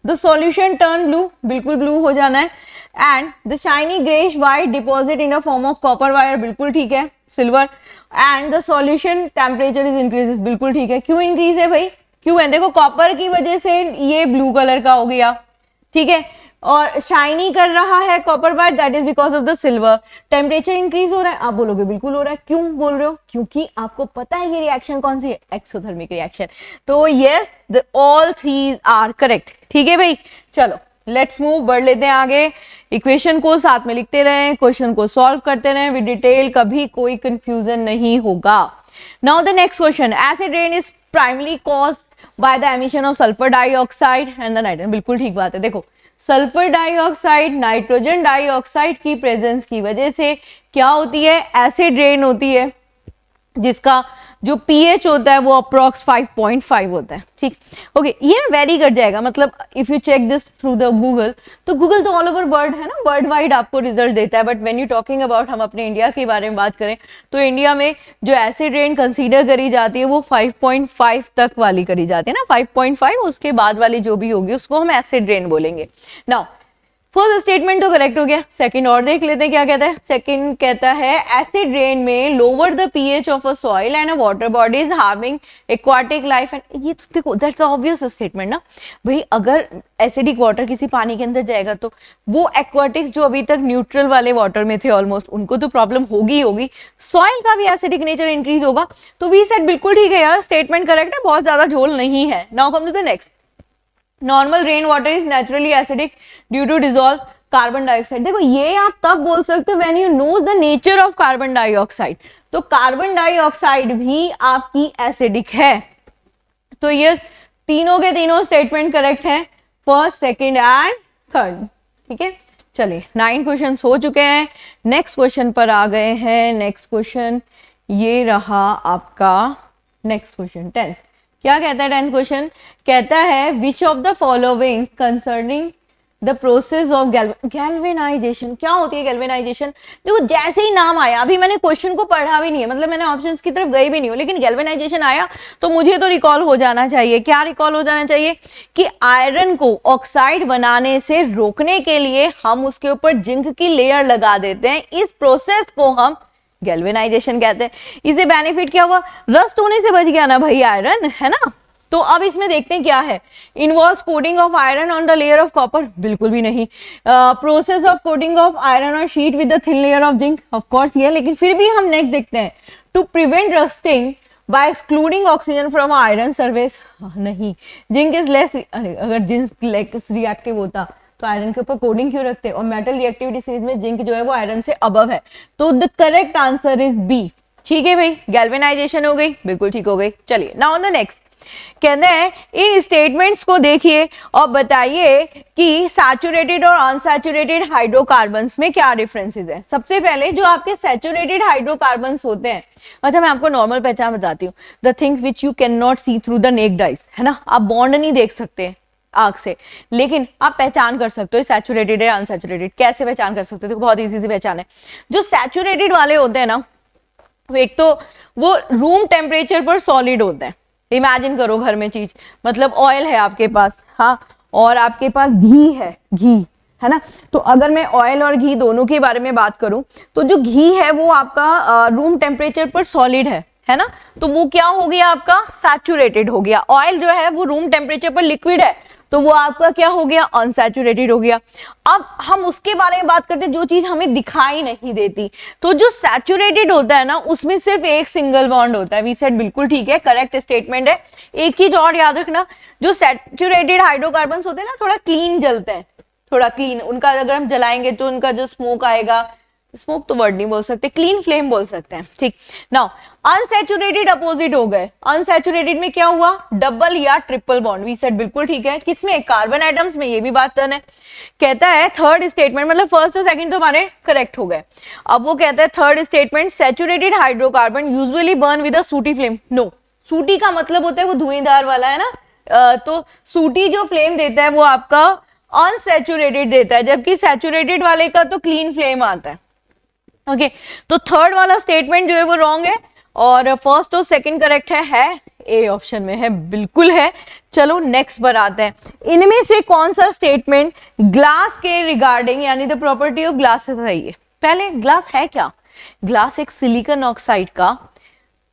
The solution turn blue, बिल्कुल ब्लू हो जाना है। And the shiny greyish white deposit in a form of copper wire, बिल्कुल ठीक है, silver. And the solution temperature is increases, बिल्कुल ठीक है। क्यों इंक्रीज है भाई? क्यों है? देखो कॉपर की वजह से ये ब्लू कलर का हो गया, ठीक है, और शाइनी कर रहा है copper wire, that is because of the silver. Temperature increase हो रहा है, आप बोलोगे बिल्कुल हो रहा है। क्यों बोल रहे हो? क्योंकि आपको पता है ये रिएक्शन कौन सी है, एक्सोथर्मिक रिएक्शन। तो yes, the all three are correct, ठीक है भाई। चलो लेट्स मूव, बढ़ लेते हैं आगे। इक्वेशन को साथ में लिखते रहें, क्वेश्चन को सॉल्व करते रहें विद डिटेल, कभी कोई कंफ्यूजन नहीं होगा। Now the next question, acid rain is primary caused by the emission of sulphur dioxide and the nitrogen, बिल्कुल ठीक बात है। देखो सल्फर डाइऑक्साइड, नाइट्रोजन डाइऑक्साइड की प्रेजेंस की वजह से क्या होती है? एसिड रेन होती है, जिसका जो pH होता है वो अप्रोक्स 5.5 होता है, ठीक। ओके, ये वेरी कर जाएगा, मतलब if you check this through the Google, तो गूगल तो ऑल ओवर वर्ल्ड है ना, वर्ल्ड वाइड आपको रिजल्ट देता है। But when you talking about, हम अपने इंडिया के बारे में बात करें तो इंडिया में जो एसिड रेन कंसीडर करी जाती है वो 5.5 तक वाली करी जाती है ना, 5.5, उसके बाद वाली जो भी होगी उसको हम एसिड रेन बोलेंगे। नाउ फर्स्ट स्टेटमेंट तो करेक्ट हो गया, सेकंड और देख लेते हैं क्या कहता है। सेकंड कहता है एसिड रेन में lower the pH of a soil and a water body is having aquatic life and, ये तो देखो दैट्स ऑब्वियस स्टेटमेंट ना भाई, अगर एसिडिक वाटर किसी पानी के अंदर जाएगा तो वो एक्वाटिक्स जो अभी तक न्यूट्रल वाले वाटर में थे ऑलमोस्ट, उनको तो प्रॉब्लम होगी ही होगी, सॉइल का भी एसिडिक नेचर इंक्रीज होगा। तो वी सेड बिल्कुल ठीक है यार, स्टेटमेंट करेक्ट है, बहुत ज्यादा झोल नहीं है। Now come to the next, normal rain water is naturally acidic due to dissolve carbon dioxide. देखो ये आप तब बोल सकते हो when you knows the nature of carbon dioxide, तो कार्बन डाइऑक्साइड भी आपकी एसिडिक है। तो ये तीनों के तीनों स्टेटमेंट करेक्ट है, फर्स्ट सेकंड एंड थर्ड। ठीक है, चलिए 9 क्वेश्चन हो चुके हैं, नेक्स्ट क्वेश्चन पर आ गए हैं। नेक्स्ट क्वेश्चन ये रहा आपका, नेक्स्ट क्वेश्चन 10। क्या कहता है 10th क्वेश्चन, कहता है which of the following concerning the process of galvanisation. क्या होती है गैल्वेनाइजेशन? देखो जैसे ही नाम आया, अभी मैंने क्वेश्चन को पढ़ा भी नहीं है, मतलब मैंने ऑप्शंस की तरफ गई भी नहीं हूँ, लेकिन गैल्वेनाइजेशन आया तो मुझे तो रिकॉल हो जाना चाहिए। क्या रिकॉल हो जाना चाहिए कि आयरन को ऑक्साइड बनाने से रोकने के लिए हम उसके ऊपर जिंक की लेयर लगा देते हैं, इस प्रोसेस को हम गैल्वेनाइजेशन कहते हैं। इसे बेनिफिट क्या हुआ, रस्ट होने से बच गया ना भाई आयरन, है ना। तो अब इसमें देखते हैं क्या है, involve coating of iron on the layer of copper, बिल्कुल भी नहीं। Process of coating of iron और sheet with the thin layer of zinc, of course ये, लेकिन फिर भी हम नेक्स्ट देखते हैं, to prevent rusting by excluding oxygen from iron surface, नहीं। जिंक इज लेस, अगर जिंक लेस रिएक्टिव होता तो आयरन के ऊपर कोडिंग क्यों रखते हैं, और मेटल रिएक्टिविटी सीरीज में जिंक जो है वो आयरन से अबव है, तो the correct answer is B. ठीक है भाई, गैल्वेनाइजेशन हो गई, बिल्कुल ठीक हो गई। चलिए नाउ ऑन द नेक्स्ट, कहते हैं इन स्टेटमेंट्स को देखिए और बताइए कि सैचुरेटेड और अनसैचुरेटेड हाइड्रोकार्बन्स में क्या डिफरेंसेस है। सबसे पहले जो आपके सैचुरेटेड हाइड्रोकार्बन्स होते हैं, अच्छा मैं आपको नॉर्मल पहचान बताती हूँ, the things which you can not see through the naked eyes, है ना, आप बॉन्ड नहीं देख सकते आंख से, लेकिन आप पहचान कर सकते हो सैचुरेटेड है अनसैचुरेटेड। कैसे पहचान कर सकते हो, तो बहुत इजी से पहचान है। जो सैचुरेटेड वाले होते हैं ना, एक तो वो रूम टेम्परेचर पर सॉलिड होते हैं। इमेजिन करो घर में चीज, मतलब ऑयल है आपके पास, हाँ, और आपके पास घी है ना। तो अगर मैं ऑयल और घी दोनों के बारे में बात करूं, तो जो घी है वो आपका रूम टेम्परेचर पर सॉलिड है ना, तो वो क्या हो गया आपका सैचुरेटेड हो गया। ऑयल जो है वो रूम टेम्परेचर पर लिक्विड है, तो वो आपका क्या हो गया अनसैचुरेटेड हो गया। अब हम उसके बारे में बात करते हैं जो चीज हमें दिखाई नहीं देती, तो जो सैचुरेटेड होता है ना उसमें सिर्फ एक सिंगल बॉन्ड होता है। वी सेड बिल्कुल ठीक है, करेक्ट स्टेटमेंट है। एक चीज और याद रखना, जो सैचुरेटेड हाइड्रोकार्बन्स होते हैं ना थोड़ा क्लीन जलते हैं, थोड़ा क्लीन, उनका अगर हम जलाएंगे तो उनका जो स्मोक आएगा, स्मोक तो वर्ड नहीं बोल सकते, क्लीन फ्लेम बोल सकते हैं। ठीक, नाउ अनसैचुरेटेड अपोजिट हो गए। अनसैचुरेटेड में क्या हुआ, डबल या ट्रिपल बॉन्ड। वी सेड बिल्कुल ठीक है, किसमें, कार्बन एटम्स में, ये भी बात करना है। कहता है थर्ड स्टेटमेंट, मतलब फर्स्ट और सेकंड तो हमारे करेक्ट हो गए। अब वो कहता है third statement, saturated hydrocarbon usually burn with a sooty flame. No, सूटी का मतलब होता है वो धुएंदार वाला, है ना। तो सूटी जो फ्लेम देता है वो आपका अनसैचुरेटेड देता है, जबकि सैचुरेटेड वाले का तो क्लीन फ्लेम आता है। ओके, तो थर्ड वाला स्टेटमेंट जो है वो रॉन्ग है, और फर्स्ट और सेकंड करेक्ट है ए ऑप्शन में है, बिल्कुल है। चलो नेक्स्ट पर आते हैं, इनमें से कौन सा स्टेटमेंट ग्लास के रिगार्डिंग यानी द प्रॉपर्टी ऑफ ग्लास है सही है। पहले ग्लास है क्या, ग्लास एक सिलिकॉन ऑक्साइड का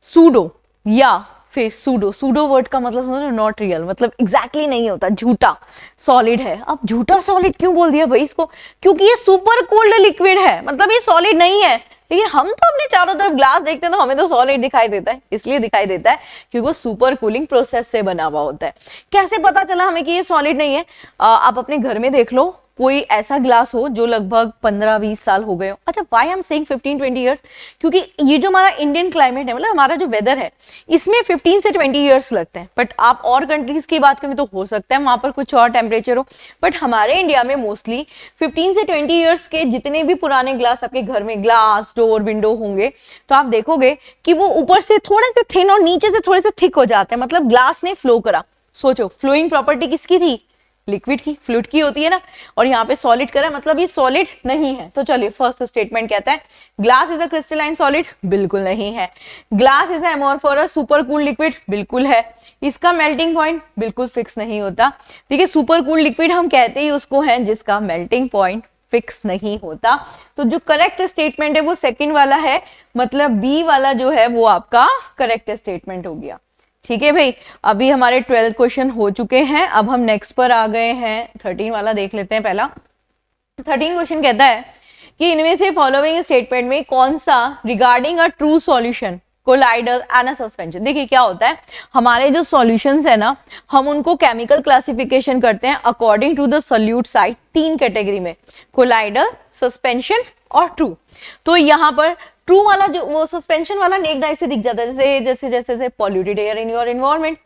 सूडो या फिर सूडो वर्ड का मतलब समझो नॉट रियल, मतलब एग्जैक्टली नहीं होता, झूठा सॉलिड है। अब झूठा सॉलिड क्यों बोल दिया भाई इसको, क्योंकि ये सुपर कोल्ड लिक्विड है, मतलब ये सॉलिड नहीं है। लेकिन हम तो अपने चारों तरफ ग्लास देखते हैं तो हमें तो सॉलिड दिखाई देता है, इसलिए दिखाई देता है क्योंकि वो सुपर कूलिंग प्रोसेस से बना हुआ होता है। कैसे पता चला हमें कि ये सॉलिड नहीं है, आप अपने घर में देख लो, कोई ऐसा ग्लास हो जो लगभग 15-20 साल हो गए हो। अच्छा, why I am saying 15-20 years, क्योंकि ये जो हमारा इंडियन क्लाइमेट है, मतलब हमारा जो वेदर है, इसमें 15 से 20 इयर्स लगते हैं। बट आप और कंट्रीज की बात करें तो हो सकता है वहां पर कुछ और टेम्परेचर हो, बट हमारे इंडिया में मोस्टली 15 से 20 इयर्स के जितने भी पुराने ग्लास आपके घर में ग्लास डोर विंडो होंगे, तो आप देखोगे कि वो ऊपर से थोड़े से थिन और नीचे से थोड़े से थिक हो जाते हैं, मतलब ग्लास ने फ्लो करा। सोचो फ्लोइंग प्रॉपर्टी किसकी थी, लिक्विड की, फ्लूइड की होती है ना, और यहाँ पे सॉलिड करा मतलब ये सॉलिड नहीं है। तो चलिए फर्स्ट स्टेटमेंट कहता है glass is a crystalline solid, बिल्कुल नहीं है। Glass is amorphous super cool liquid, बिल्कुल है। इसका मेल्टिंग पॉइंट बिल्कुल फिक्स नहीं होता। देखिए सुपर कूल लिक्विड हम कहते ही उसको है जिसका मेल्टिंग पॉइंट फिक्स नहीं होता। तो जो करेक्ट स्टेटमेंट है वो सेकंड वाला है, मतलब बी वाला जो है वो आपका करेक्ट स्टेटमेंट हो गया। ठीक है भाई, अभी हमारे 12 क्वेश्चन हो चुके हैं, अब हम नेक्स्ट पर आ गए हैं। 13 वाला देख लेते हैं। पहला 13 क्वेश्चन कहता है कि इनमें से फॉलोइंग स्टेटमेंट में कौन सा regarding a true solution colloidal and suspension. देखिए क्या होता है, हमारे जो सॉल्यूशंस है ना, हम उनको केमिकल क्लासिफिकेशन करते हैं according to the solute size, 3 category में, कोलाइडल, सस्पेंशन और ट्रू। तो यहाँ पर ट्रू वाला जो वो सस्पेंशन वाला नेक्ड आई से दिख जाता है, जैसे जैसे जैसे जैसे polluted air in your environment.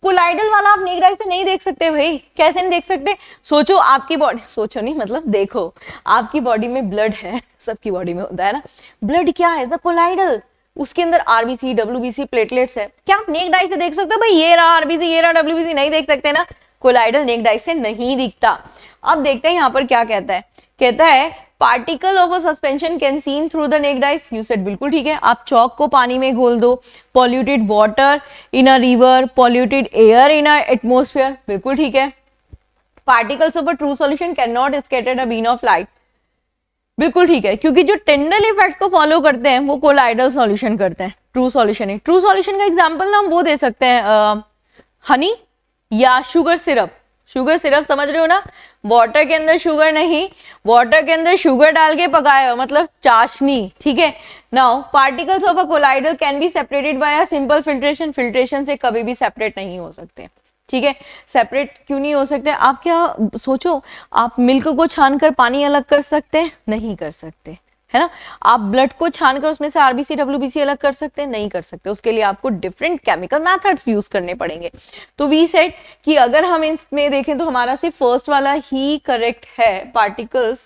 Colloidal वाला आप नेक्ड आई से नहीं देख सकते भाई, कैसे नहीं देख सकते? सोचो आपकी बॉडी, सोचो नहीं मतलब देखो, आपकी बॉडी में ब्लड है, सबकी बॉडी में होता है ना, ब्लड क्या है? द कोलाइडल, उसके अंदर आरबीसी, डब्ल्यूबीसी, प्लेटलेट्स है। क्या आप नेक्ड आई से देख सकते हो भाई? ये रहा आरबीसी, ये रहा डब्ल्यूबीसी, नहीं देख सकते ना, कोलाइडल नेक्ड आई से नहीं दिखता। अब देखते हैं यहाँ पर क्या कहता है। कहता है particle of a suspension can seen through the naked eyes. You said बिल्कुल ठीक है। आप चौक को पानी में घोल दो, polluted water in a river, polluted air in a atmosphere, बिल्कुल ठीक है। Particles of a true solution can not scatter a beam of light, बिल्कुल ठीक है, क्योंकि जो टेंडल इफेक्ट को फॉलो करते हैं वो कोलाइडल सॉल्यूशन करते हैं, ट्रू सॉल्यूशन है। ट्रू सॉल्यूशन का एग्जांपल ना हम वो दे सकते हैं, हनी या शुगर सिरप। शुगर सिरप समझ रहे हो ना, वाटर के अंदर शुगर नहीं, वाटर के अंदर शुगर डाल के पकाया हो, मतलब चाशनी, ठीक है। Now particles of a colloidal can be separated by a simple filtration, filtration से कभी भी सेपरेट नहीं हो सकते, ठीक है। सेपरेट क्यों नहीं हो सकते? आप क्या सोचो, आप मिल्क को छानकर पानी अलग कर सकते हैं? नहीं कर सकते, है ना। आप ब्लड को छानकर उसमें से आरबीसी डब्ल्यूबीसी अलग कर सकते हैं? नहीं कर सकते, उसके लिए आपको डिफरेंट केमिकल मेथड्स यूज करने पड़ेंगे। तो वी सेड कि अगर हम इसमें देखें तो हमारा सिर्फ फर्स्ट वाला ही करेक्ट है, particles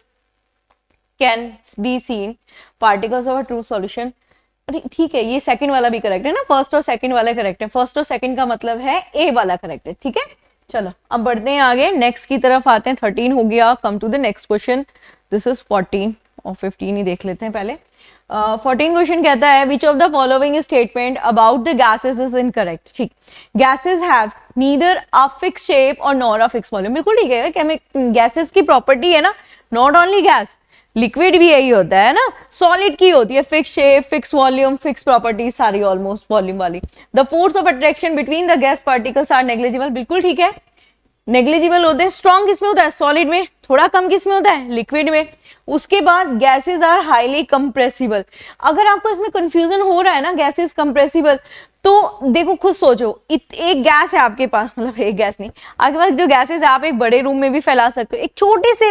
can be seen, particles of a true solution. अरे ठीक है, ये सेकंड वाला भी करेक्ट है ना, फर्स्ट और सेकंड वाला करेक्ट है, फर्स्ट और सेकंड का मतलब है ए वाला करेक्ट है, ठीक है। चलो अब बढ़ते हैं आगे, नेक्स्ट की तरफ आते हैं। 13 हो गया, come to the next question, this is 14 और 15 ही देख लेते हैं पहले। 14 क्वेश्चन कहता है which of the following statement about the gases is incorrect. ठीक, gases have neither a fix shape और नॉर अ फिक्स वॉल्यूम, बिल्कुल ठीक है। गैसेस की प्रॉपर्टी है ना, नॉट ओनली गैस, लिक्विड भी यही होता है ना, सॉलिड की होती है fix shape, fix volume, fix property, सारी ऑलमोस्ट वॉल्यूम वाली। The force of attraction between the gas particles are negligible, बिल्कुल ठीक है, नेग्लिजिबल होते हैं। स्ट्रॉन्ग किसमें होता है? सॉलिड में। थोड़ा कम किसमें होता है? लिक्विड में। उसके बाद गैसेस आर हाईली कंप्रेसिबल। अगर आपको इसमें कंफ्यूजन हो रहा है ना, गैसेस कंप्रेसिबल, तो देखो खुद सोचो, एक गैस है आपके पास, मतलब एक गैस नहीं, आपके पास जो गैसेस है आप एक बड़े रूम में भी फैला सकते हो, एक छोटे से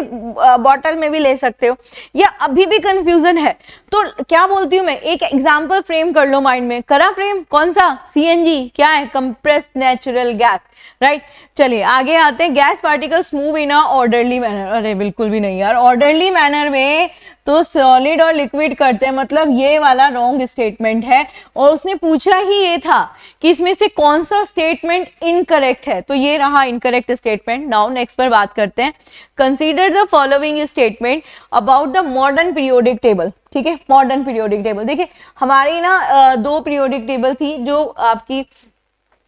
बॉटल में भी ले सकते हो, या अभी भी कंफ्यूजन है तो क्या बोलती हूँ मैं, एक एग्जांपल फ्रेम कर लो माइंड में। करा फ्रेम? कौन सा? सीएनजी क्या है? Compressed natural gas, right. चलिए आगे आते हैं। Gas particles move in a orderly manner, अरे बिल्कुल भी नहीं यार, ऑर्डरली मैनर में तो सॉलिड और लिक्विड करते हैं, मतलब ये वाला रॉन्ग स्टेटमेंट है। और उसने पूछा ही ये था कि इसमें से कौन सा स्टेटमेंट इनकरेक्ट है, तो ये रहा इनकरेक्ट स्टेटमेंट। नाउ नेक्स्ट पर बात करते हैं। Consider the following statement about the modern periodic table, ठीक है। मॉडर्न पीरियोडिक टेबल, देखिए हमारी ना 2 पीरियोडिक टेबल थी, जो आपकी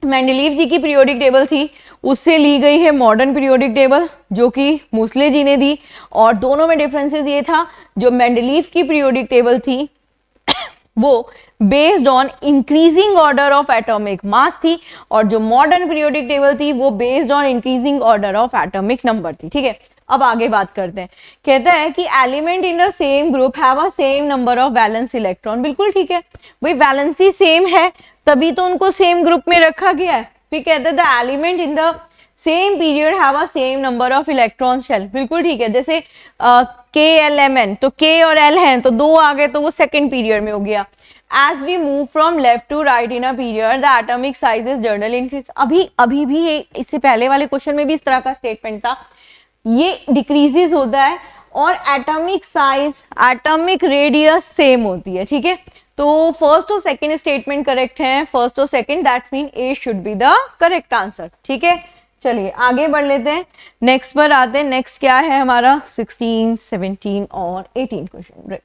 मेंडलीव जी की पीरियोडिक टेबल थी, उससे ली गई है मॉडर्न पीरियोडिक टेबल जो कि मूसले जी ने दी। और दोनों में डिफरेंसेस ये था, जो मेंडलीव की पीरियोडिक टेबल थी वो based on increasing order of atomic mass थी, और जो मॉडर्न पीरियोडिक टेबल थी वो based on increasing order of atomic number थी, ठीक है। अब आगे बात करते हैं। कहता है कि element in the same group have a same number of valence electron, बिल्कुल ठीक है भाई, वैलेंसी सेम है तभी तो उनको सेम ग्रुप में रखा गया है। फिर कहते हैं the element in the same period have a same number of electron shell, बिल्कुल ठीक है। जैसे KLMN, तो K और L हैं तो 2 आ गए, तो वो सेकेंड पीरियड में हो गया। As we move from left to right in a period, the atomic size is generally increase। अभी भी इससे पहले वाले क्वेश्चन में भी इस तरह का स्टेटमेंट था, ये डिक्रीजेस होता है और atomic size, atomic radius same होती है, ठीक है। तो फर्स्ट और सेकंड स्टेटमेंट करेक्ट है, फर्स्ट और second, that's mean A should be the correct answer, ठीक है। चलिए आगे बढ़ लेते हैं, नेक्स्ट पर आते हैं। नेक्स्ट क्या है हमारा 16, 17 और 18 question.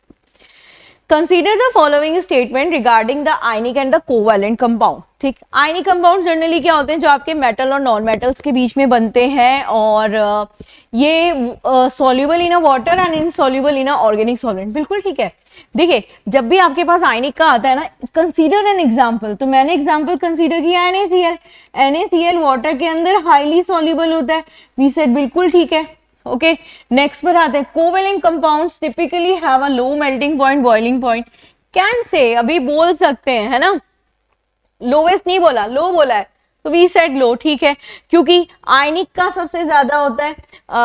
Consider the following statement regarding the ionic and the covalent compound. ठीक, आयनिक कंपाउंड जनरली क्या होते हैं, जो आपके मेटल और नॉन मेटल्स के बीच में बनते हैं, और ये soluble in a water and insoluble in a organic solvent. बिल्कुल ठीक है। देखिए जब भी आपके पास आयनिक का आता है ना, कंसीडर एन एग्जांपल, तो मैंने एग्जांपल कंसीडर किया NaCl। NaCl वाटर के अंदर हाईली सॉल्युबल होता है, वी सेड बिल्कुल ठीक है। ओके, नेक्स्ट पर आते हैं। Covalent compounds typically have a low melting point, boiling point. Can say अभी बोल सकते हैं, है ना, लोवेस्ट नहीं बोला, लो बोला है, तो वी सेड लो, ठीक है, क्योंकि आयनिक का सबसे ज्यादा होता है,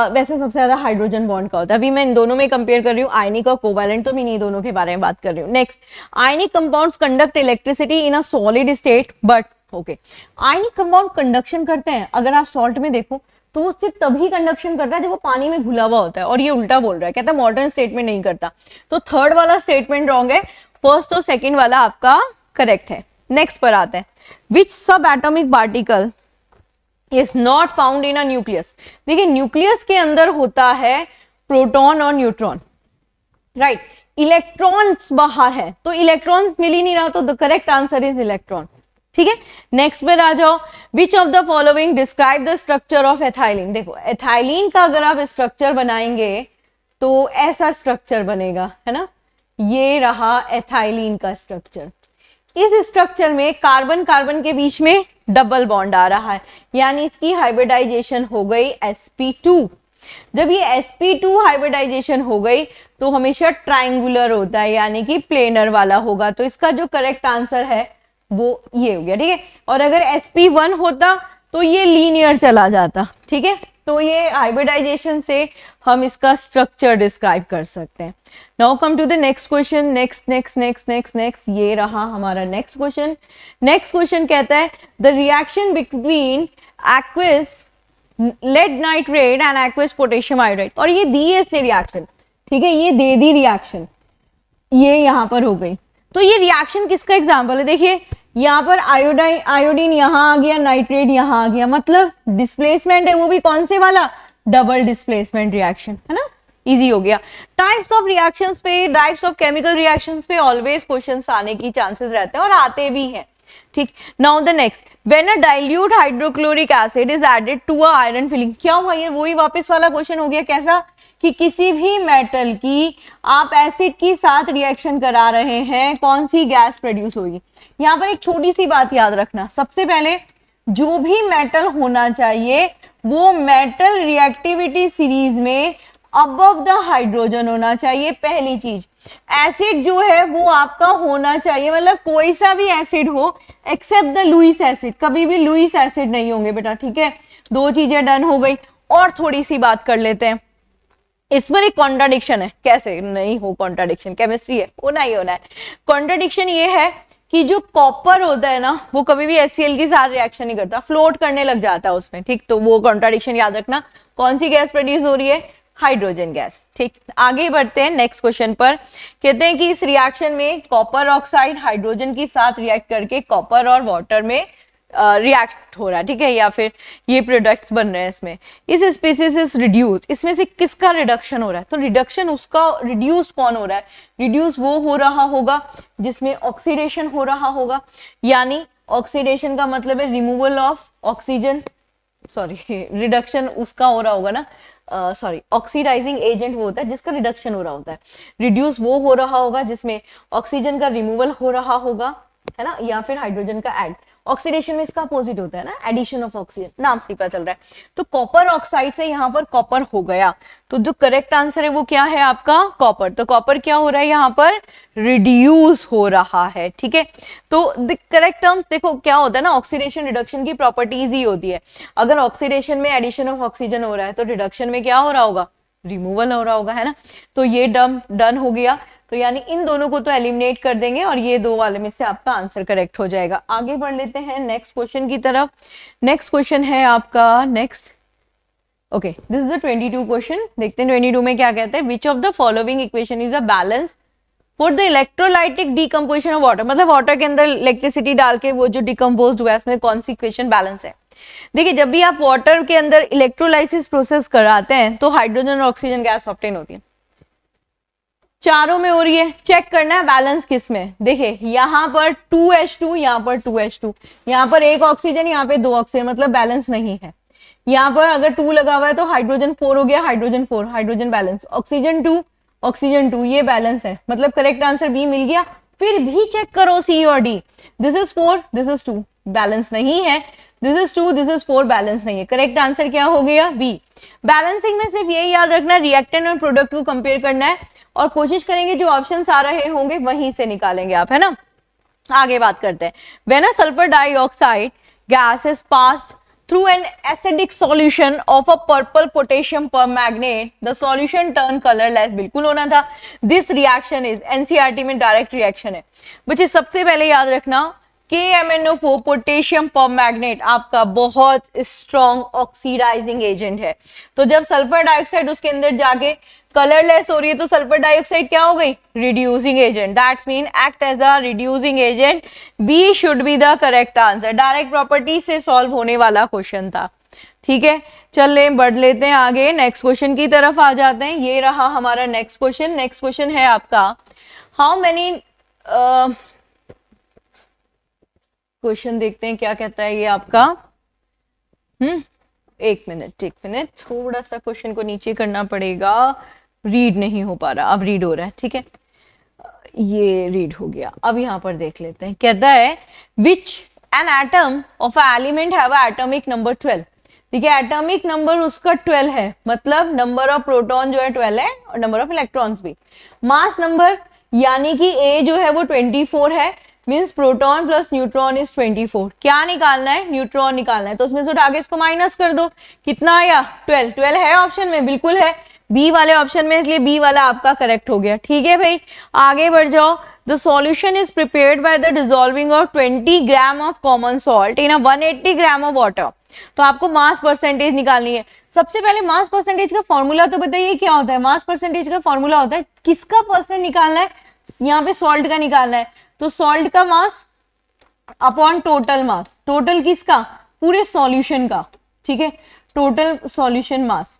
वैसे सबसे ज्यादा हाइड्रोजन बॉन्ड का होता है। अभी मैं इन दोनों में कंपेयर कर रही हूँ, आयनिक और कोवैलेंट, तो मैं इन्हीं दोनों के बारे में बात कर रही हूँ। Next, ionic compounds conduct electricity in a solid state but, okay, ionic compound conduction करते हैं, अगर आप सॉल्ट में देखो तो वो सिर्फ तभी कंडक्शन करता है जब वो पानी में घुला हुआ होता है, और ये उल्टा बोल रहा है, कहता है मॉडर्न स्टेटमेंट नहीं करता। तो थर्ड वाला स्टेटमेंट रॉन्ग है, फर्स्ट और सेकंड वाला आपका करेक्ट है। नेक्स्ट पर आते हैं, विच सब atomic particle is not found in a nucleus. देखिए न्यूक्लियस के अंदर होता है प्रोटॉन और न्यूट्रॉन, राइट, इलेक्ट्रॉन्स बाहर है, तो इलेक्ट्रॉन्स मिल ही नहीं रहा, तो the correct answer is electron. ठीक है, नेक्स्ट पे आ जाओ, विच of the following describe the structure of ethylene. देखो एथाइलिन का अगर आप स्ट्रक्चर बनाएंगे तो ऐसा स्ट्रक्चर बनेगा, है ना, ये रहा एथाइलिन का स्ट्रक्चर। इस स्ट्रक्चर में कार्बन कार्बन के बीच में डबल बॉन्ड आ रहा है, यानी इसकी हाइब्रिडाइजेशन हो गई sp2। जब ये sp2 हाइब्रिडाइजेशन हो गई तो हमेशा ट्राइंगुलर होता है, यानी कि प्लेनर वाला होगा, तो इसका जो करेक्ट आंसर है वो ये हो गया। ठीक है, और अगर sp1 होता तो ये लीनियर चला जाता। ठीक है, तो ये हाइब्रिडाइजेशन से हम इसका स्ट्रक्चर डिस्क्राइब कर सकते हैं। Now come to the next question, next, ये रहा हमारा नेक्स्ट क्वेश्चन। नेक्स्ट क्वेश्चन कहता है the reaction between aqueous lead nitrate and aqueous potassium iodide, और ये दी है इसने रिएक्शन, ठीक है, ये दे दी रिएक्शन, ये यहां पर हो गई। तो ये रिएक्शन किसका एग्जाम्पल है, देखिए यहाँ पर आयोडीन यहाँ आ गया, नाइट्रेट यहाँ आ गया, मतलब डिस्प्लेसमेंट है, वो भी कौन से वाला, डबल डिस्प्लेसमेंट रिएक्शन, है ना, इजी हो गया। टाइप्स ऑफ रिएक्शंस पे, टाइप्स ऑफ केमिकल रिएक्शंस पे ऑलवेज क्वेश्चंस आने की चांसेस रहते हैं और आते भी हैं। ठीक, now the next, when a dilute hydrochloric acid is added to a iron filing, क्या हुआ, ये वही वापस वाला क्वेश्चन हो गया। कैसा कि किसी भी मेटल की आप एसिड के साथ रिएक्शन करा रहे हैं, कौन सी गैस प्रोड्यूस होगी। यहाँ पर एक छोटी सी बात याद रखना, सबसे पहले जो भी मेटल होना चाहिए वो मेटल रिएक्टिविटी सीरीज में अबव द हाइड्रोजन होना चाहिए, पहली चीज। एसिड जो है वो आपका होना चाहिए, मतलब कोई सा भी एसिड हो एक्सेप्ट द लुईस एसिड, कभी भी लुईस एसिड नहीं होंगे बेटा। ठीक है, दो चीजें डन हो गई। और थोड़ी सी बात कर लेते हैं, इस पर एक कॉन्ट्राडिक्शन है, कैसे नहीं हो कॉन्ट्राडिक्शन, केमिस्ट्री है, होना ही होना है। कॉन्ट्राडिक्शन ये है कि जो कॉपर होता है ना वो कभी भी HCl के साथ रिएक्शन नहीं करता, फ्लोट करने लग जाता है उसमें। ठीक, तो वो कॉन्ट्राडिक्शन याद रखना। कौन सी गैस प्रोड्यूस हो रही है, हाइड्रोजन गैस। ठीक, आगे बढ़ते हैं नेक्स्ट क्वेश्चन पर। कहते हैं कि इस रिएक्शन में कॉपर ऑक्साइड हाइड्रोजन के साथ रिएक्ट करके कॉपर और वाटर में रिएक्ट हो रहा है, ठीक है, या फिर ये प्रोडक्ट्स बन रहे हैं इसमें। इस स्पीसीज इज रिड्यूस, इसमें से किसका रिडक्शन हो रहा है, तो रिडक्शन उसका, रिड्यूस कौन हो रहा है, रिड्यूस वो हो रहा होगा जिसमें ऑक्सीडेशन हो रहा होगा, यानी ऑक्सीडेशन का मतलब है removal of oxygen, sorry reduction उसका हो रहा होगा ना, सॉरी ऑक्सीडाइजिंग एजेंट वो होता है जिसका रिडक्शन हो रहा होता है, रिड्यूस वो हो रहा होगा जिसमें ऑक्सीजन का रिमूवल हो रहा होगा, है ना, या फिर हाइड्रोजन का ऐड। ऑक्सीडेशन में इसका अपोजिट होता है ना, एडिशन ऑफ ऑक्सीजन, नाम से पता चल रहा है। तो कॉपर ऑक्साइड से यहाँ पर कॉपर हो गया, तो जो करेक्ट आंसर है वो क्या है आपका, कॉपर। तो कॉपर क्या हो रहा है यहाँ पर, रिड्यूस हो रहा है। ठीक है, तो द करेक्ट टर्म देखो क्या होता है ना, ऑक्सीडेशन रिडक्शन की प्रॉपर्टीज ही होती है। अगर ऑक्सीडेशन में एडिशन ऑफ ऑक्सीजन हो रहा है तो रिडक्शन में क्या हो रहा होगा, रिमूवल हो रहा होगा, है ना। तो ये डन हो गया, तो यानी इन दोनों को तो एलिमिनेट कर देंगे और ये दो वाले में से आपका आंसर करेक्ट हो जाएगा। आगे बढ़ लेते हैं नेक्स्ट क्वेश्चन की तरफ। नेक्स्ट क्वेश्चन है आपका next, okay, this is the 22 question. देखते हैं 22 में क्या कहते हैं, विच of the following equation is a balance for the electrolytic decomposition of water, मतलब वाटर के अंदर इलेक्ट्रिसिटी डाल के वो जो डिकम्पोज हुआ है उसमें कौन सी इक्वेशन बैलेंस है। देखिए जब भी आप वाटर के अंदर इलेक्ट्रोलाइसिस प्रोसेस कराते हैं तो हाइड्रोजन और ऑक्सीजन गैस ऑब्टेन होती है, चारों में हो रही है। चेक करना है बैलेंस किस में। देखिए यहाँ पर 2H2, यहाँ पर 2H2, यहाँ पर एक ऑक्सीजन, यहाँ पे 2 ऑक्सीजन, मतलब बैलेंस नहीं है। यहाँ पर अगर 2 लगा हुआ है तो हाइड्रोजन 4 हो गया, hydrogen 4, hydrogen balance, oxygen 2, oxygen 2, ये बैलेंस है, मतलब करेक्ट आंसर बी मिल गया। फिर भी चेक करो सी और D, this is 4, this is 2, balance नहीं है, this is 2, this is 4, balance नहीं है। करेक्ट आंसर क्या हो गया? बी। बैलेंसिंग में सिर्फ ये याद रखना रिएक्टेंट और प्रोडक्ट को कंपेयर करना है और कोशिश करेंगे जो ऑप्शन आ रहे होंगे वहीं से निकालेंगे आप, है ना। आगे बात करते हैं। When a sulphur dioxide gas is passed through an acidic solution of a purple potassium permanganate, the solution turn colorless, बिल्कुल होना था। This reaction is NCERT में डायरेक्ट रिएक्शन है, बच्चे सबसे पहले याद रखना KMnO4 पोटेशियम परमैग्नेट आपका बहुत स्ट्रॉन्ग ऑक्सीडाइजिंग एजेंट है। तो जब सल्फर डाइऑक्साइड उसके अंदर जाके कलरलेस हो रही है तो सल्फर डाइऑक्साइड क्या हो गई? Reducing agent, that's mean act as a reducing agent. B should be the correct answer. Direct property से सॉल्व होने वाला क्वेश्चन था, ठीक है। चल बढ़ लेते हैं आगे, नेक्स्ट क्वेश्चन की तरफ आ जाते हैं। ये रहा हमारा नेक्स्ट क्वेश्चन। नेक्स्ट क्वेश्चन है आपका हाउ मेनी, क्वेश्चन देखते हैं क्या कहता है ये आपका। एक मिनट, थोड़ा सा क्वेश्चन को नीचे करना पड़ेगा, रीड नहीं हो पा रहा, अब रीड हो रहा है, ठीक है, ये रीड हो गया। अब यहां पर देख लेते हैं, कहता है विच an atom of a element have a atomic number 12। देखिए एटॉमिक नंबर उसका 12 है, मतलब नंबर ऑफ प्रोटॉन जो है 12 है और नंबर ऑफ इलेक्ट्रॉन्स भी। मास नंबर यानी कि ए जो है वो 24 है, means proton plus neutron is 24। क्या निकालना है? न्यूट्रॉन निकालना है, तो उसमें से उठा के इसको माइनस कर दो, कितना आया? 12। 12 है ऑप्शन में, बिल्कुल है, बी वाले ऑप्शन में, इसलिए बी वाला आपका करेक्ट हो गया। ठीक है भाई, आगे बढ़ जाओ। The solution is prepared by the dissolving of 20 gram of common salt in 180 gram of water. तो आपको मास परसेंटेज निकालनी है। सबसे पहले मास परसेंटेज का फॉर्मूला तो बताइए क्या होता है? मास परसेंटेज का फॉर्मूला होता है किसका परसेंट निकालना है? यहाँ पे सॉल्ट का निकालना है, तो सॉल्ट का mass upon total mass. Total किसका? पूरे सॉल्यूशन का, ठीक है, टोटल सॉल्यूशन मास।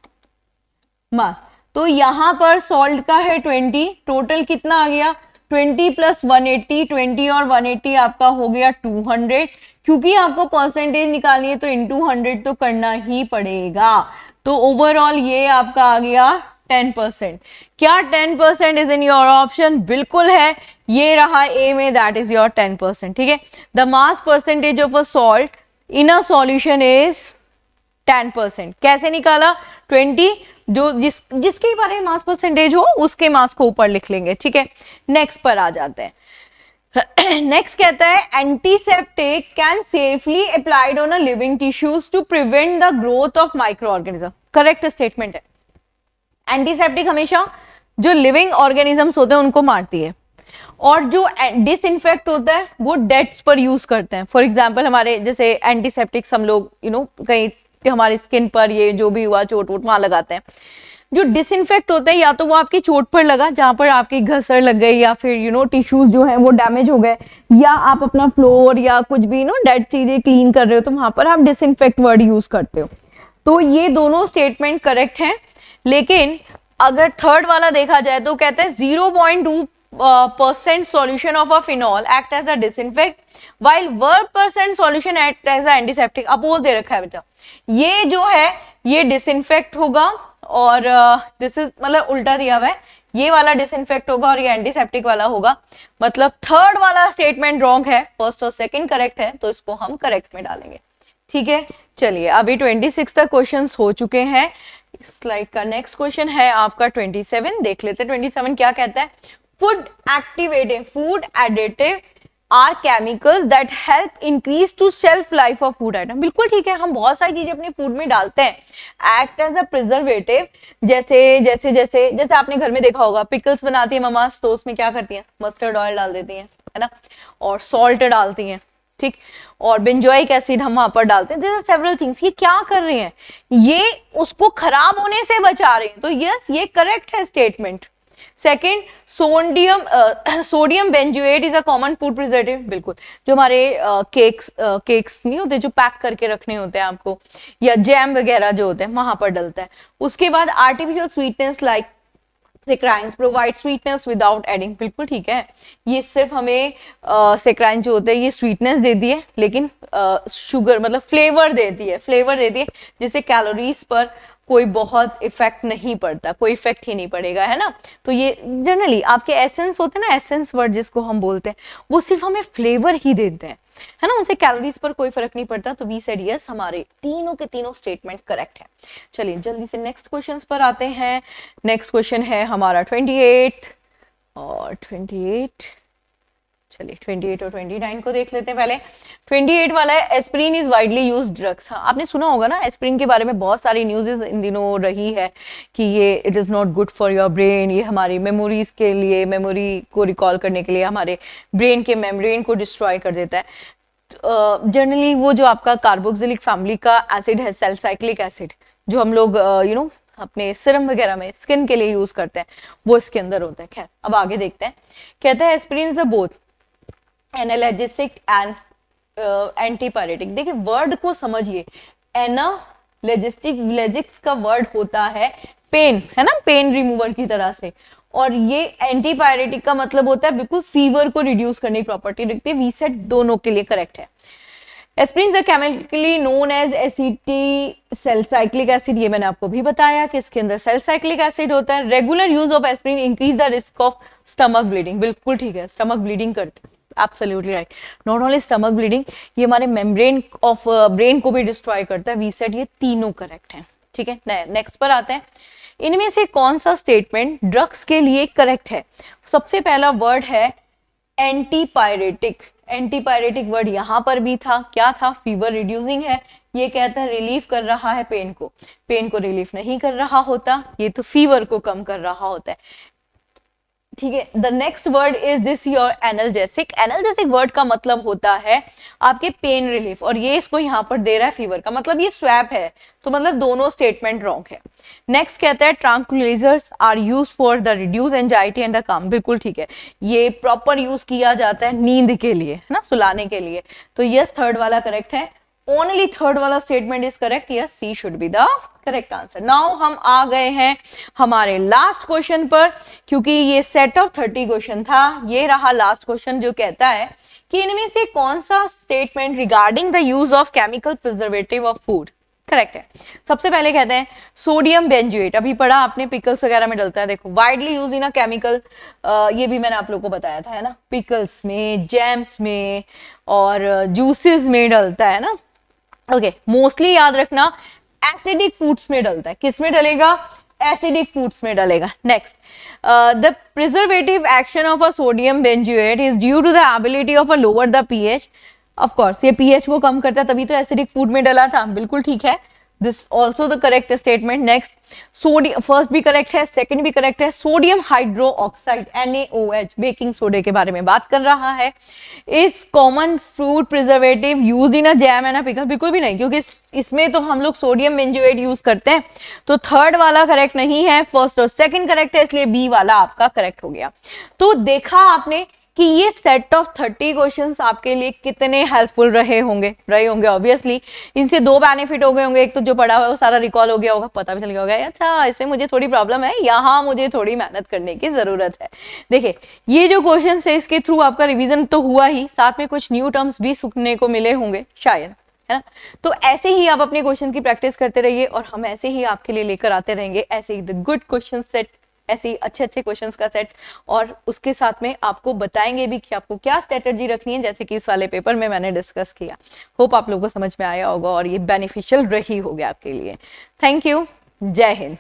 तो यहां पर सॉल्ट का है 20, टोटल कितना आ गया? 20 प्लस 180, 20 और 180 आपका हो गया 200। क्योंकि आपको परसेंटेज निकालनी है तो इनटू 100 तो करना ही पड़ेगा। तो ओवरऑल ये आपका आ गया 10%। क्या 10% इज इन योर ऑप्शन? बिल्कुल है, ये रहा ए में, दैट इज योर 10%। ठीक है, the mass percentage of a salt in a solution is 10%। कैसे निकाला? 20, जो जिसके बारे में मास परसेंटेज हो उसके मास को ऊपर लिख लेंगे। ठीक है, नेक्स्ट पर आ जाते हैं। नेक्स्ट कहता है antiseptic can safely applied on a living tissues to prevent the growth of micro organism. Correct statement है। एंटीसेप्टिक हमेशा जो लिविंग ऑर्गेनिजम्स होते हैं उनको मारती है, और जो डिसइंफेक्ट होता है वो डेड्स पर यूज करते हैं। फॉर एग्जाम्पल हमारे जैसे एंटीसेप्टिक्स हम लोग कहीं हमारी स्किन पर ये जो भी हुआ चोट वोट वहां लगाते हैं। जो डिसइंफेक्ट होता है या तो वो आपकी चोट पर लगा जहां पर आपकी घसर लग गई, या फिर टिश्यूज जो है वो डैमेज हो गए, या आप अपना फ्लोर या कुछ भी डेड चीजें क्लीन कर रहे हो तो वहां पर आप डिसइंफेक्ट वर्ड यूज करते हो। तो ये दोनों स्टेटमेंट करेक्ट हैं। लेकिन अगर थर्ड वाला देखा जाए तो कहता है 0.2% solution of a phenol act as a disinfect while 1% solution act as a antiseptic। अपोज दे रखा है बेटा, ये जो है ये डिसइंफेक्ट होगा और दिस इज मतलब उल्टा दिया हुआ है, ये वाला डिसइंफेक्ट होगा और ये एंटीसेप्टिक वाला होगा। मतलब थर्ड वाला स्टेटमेंट रॉन्ग है, फर्स्ट और सेकंड करेक्ट है, तो इसको हम करेक्ट में डालेंगे। ठीक है, चलिए अभी 26 तक क्वेश्चंस हो चुके हैं। स्लाइड का नेक्स्ट क्वेश्चन है आपका 27। देख लेते हैं 27 क्या कहता है। Food additive are chemicals that help increase to shelf life of food item. बिल्कुल ठीक है, हम बहुत सारी चीजें अपने फूड में डालते हैं, एक्ट एज अ प्रिजर्वेटिव। जैसे आपने घर में देखा होगा पिकल्स बनाती है मम्मा, तो उसमें क्या करती है? मस्टर्ड ऑयल डाल देती है ना, और सॉल्ट डालती हैं, ठीक, और बेंजोइक एसिड हम वहां पर डालते हैं। This are several things. ये क्या कर रही हैं? ये उसको खराब होने से बचा रही हैं। तो यस, ये करेक्ट है statement. Second, sodium benzoate is a common food preservative, बिल्कुल, जो हमारे केक्स नहीं होते जो पैक करके रखने होते हैं आपको, या जैम वगैरह जो होते हैं वहां पर डलता है। उसके बाद artificial sweetness like saccharins provide sweetness without adding, बिल्कुल ठीक है, ये सिर्फ हमें सेक्राइन जो होते हैं ये स्वीटनेस देती है, लेकिन शुगर मतलब फ्लेवर देती है, जिससे कैलोरीज पर कोई बहुत इफेक्ट नहीं पड़ता, कोई इफेक्ट ही नहीं पड़ेगा, है ना। तो ये जनरली आपके एसेंस होते हैं ना, एसेंस वर्ड जिसको हम बोलते हैं, वो सिर्फ हमें फ्लेवर ही देते हैं, है ना, उनसे कैलोरीज पर कोई फर्क नहीं पड़ता। तो वी सेड यस, हमारे तीनों के तीनों स्टेटमेंट करेक्ट है। चलिए जल्दी से नेक्स्ट क्वेश्चंस पर आते हैं। नेक्स्ट क्वेश्चन है हमारा 28 और 28, चलिए 28 और 29 को देख लेते हैं पहले। 28 वाला है, aspirin is widely used drugs. हाँ, आपने सुना होगा ना एस्पिरिन के बारे में, बहुत सारी न्यूज़ इन दिनों रही है कि ये it is not good for your brain, ये हमारी मेमोरीज के लिए, मेमोरी को रिकॉल करने के लिए, हमारे ब्रेन के मेम्ब्रेन को डिस्ट्रॉय कर देता है। जनरली वो जो आपका कार्बोक्सिलिक फैमिली का एसिड है, सैलिसाइक्लिक एसिड, जो हम लोग अपने सिरम वगैरह में स्किन के लिए यूज करते हैं, वो इसके अंदर होता है। खैर अब आगे देखते हैं। कहता है aspirin is a both analgesic and antipyretic. देखिए वर्ड को समझिए, एनाल्जेसिक्स का वर्ड होता है पेन, है ना, पेन रिमूवर की तरह से, और ये एंटीपायरेटिक का मतलब होता है बिल्कुल फीवर को रिड्यूस करने की प्रॉपर्टी रखती है। वी सेट दोनों के लिए करेक्ट है। Aspirin chemically known as acetylsalicylic acid, ये मैंने आपको भी बताया कि इसके अंदर सैलिसाइक्लिक एसिड होता है। Regular use of aspirin increase the risk of stomach bleeding, बिल्कुल ठीक है, स्टमक ब्लीडिंग करती है, absolutely right. Not only stomach bleeding, ये हमारे मेम्ब्रेन ऑफ ब्रेन को भी डिस्ट्रॉय करता है। वी सेड ये तीनों करेक्ट हैं, ठीक है। नेक्स्ट पर आते हैं, इनमें से कौन सा स्टेटमेंट ड्रग्स के लिए करेक्ट है। सबसे पहला वर्ड है एंटीपायरेटिक। एंटीपायरेटिक वर्ड यहां पर भी था, क्या था, फीवर रिड्यूसिंग है, ये कहता है रिलीफ कर रहा है पेन को, पेन को रिलीफ नहीं कर रहा होता, ये तो फीवर को कम कर रहा होता है, ठीक है। The next word is this your analgesic. Analgesic word का मतलब होता है आपके पेन रिलीफ, और ये इसको यहाँ पर दे रहा है फीवर का, मतलब ये स्वैप है, तो मतलब दोनों स्टेटमेंट रॉन्ग है। नेक्स्ट कहता है tranquillisers are use for the reduce anxiety and the calm, बिल्कुल ठीक है, ये प्रॉपर यूज किया जाता है नींद के लिए, है ना, सुलाने के लिए। तो यस, थर्ड वाला करेक्ट है, ओनली थर्ड वाला statement is correct, yes, C should be the correct answer. Now हम आ गए हैं हमारे लास्ट क्वेश्चन पर, क्योंकि ये सेट ऑफ 30 क्वेश्चन था, ये रहा लास्ट क्वेश्चन जो कहता है कि इनमें से कौन सा statement regarding the use of chemical preservative of food correct है। सबसे पहले कहते हैं सोडियम बेंजोएट, अभी पढ़ा आपने, पिकल्स वगैरह में डलता है, देखो widely use in a chemical, ये भी मैंने आप लोगों को बताया था, है ना, पिकल्स में, जैम्स में और जूसेस में डलता है ना। ओके, मोस्टली याद रखना एसिडिक फूड्स में डलता है, किस में डलेगा, एसिडिक फूड्स में डलेगा। Next, the preservative action of a sodium benzoate is due to the ability of a lower the pH. Of course ये पीएच को कम करता है, तभी तो एसिडिक फूड में डला था, बिल्कुल ठीक है, this also the correct statement. Next, sodium, first भी करेक्ट है, सेकंड भी करेक्ट है, sodium hydro oxide NaOH baking सोडे के बारे में बात कर रहा है। इस common food preservative use in a jam and a pickle, बिल्कुल भी नहीं, क्योंकि इसमें तो हम लोग सोडियम बेंजोएट यूज करते हैं, तो थर्ड वाला करेक्ट नहीं है, फर्स्ट और सेकंड करेक्ट है, इसलिए बी वाला आपका करेक्ट हो गया। तो देखा आपने कि ये सेट ऑफ 30 क्वेश्चंस आपके लिए कितने हेल्पफुल रहे होंगे ऑब्वियसली। इनसे दो बेनिफिट हो गए होंगे, एक तो जो पढ़ा हुआ है वो सारा रिकॉल हो गया होगा, पता भी चल गया होगा अच्छा इसमें मुझे थोड़ी प्रॉब्लम है, यहाँ मुझे थोड़ी मेहनत करने की जरूरत है। देखिए ये जो क्वेश्चन है इसके थ्रू आपका रिविजन तो हुआ ही, साथ में कुछ न्यू टर्म्स भी सीखने को मिले होंगे शायद, है ना। तो ऐसे ही आप अपने क्वेश्चन की प्रैक्टिस करते रहिए, और हम ऐसे ही आपके लिए लेकर आते रहेंगे ऐसे ही द गुड क्वेश्चन सेट, ऐसे ही अच्छे अच्छे क्वेश्चंस का सेट, और उसके साथ में आपको बताएंगे भी कि आपको क्या स्ट्रेटजी रखनी है, जैसे कि इस वाले पेपर में मैंने डिस्कस किया। होप आप लोगों को समझ में आया होगा और ये बेनिफिशियल रही होगी आपके लिए। थैंक यू, जय हिंद।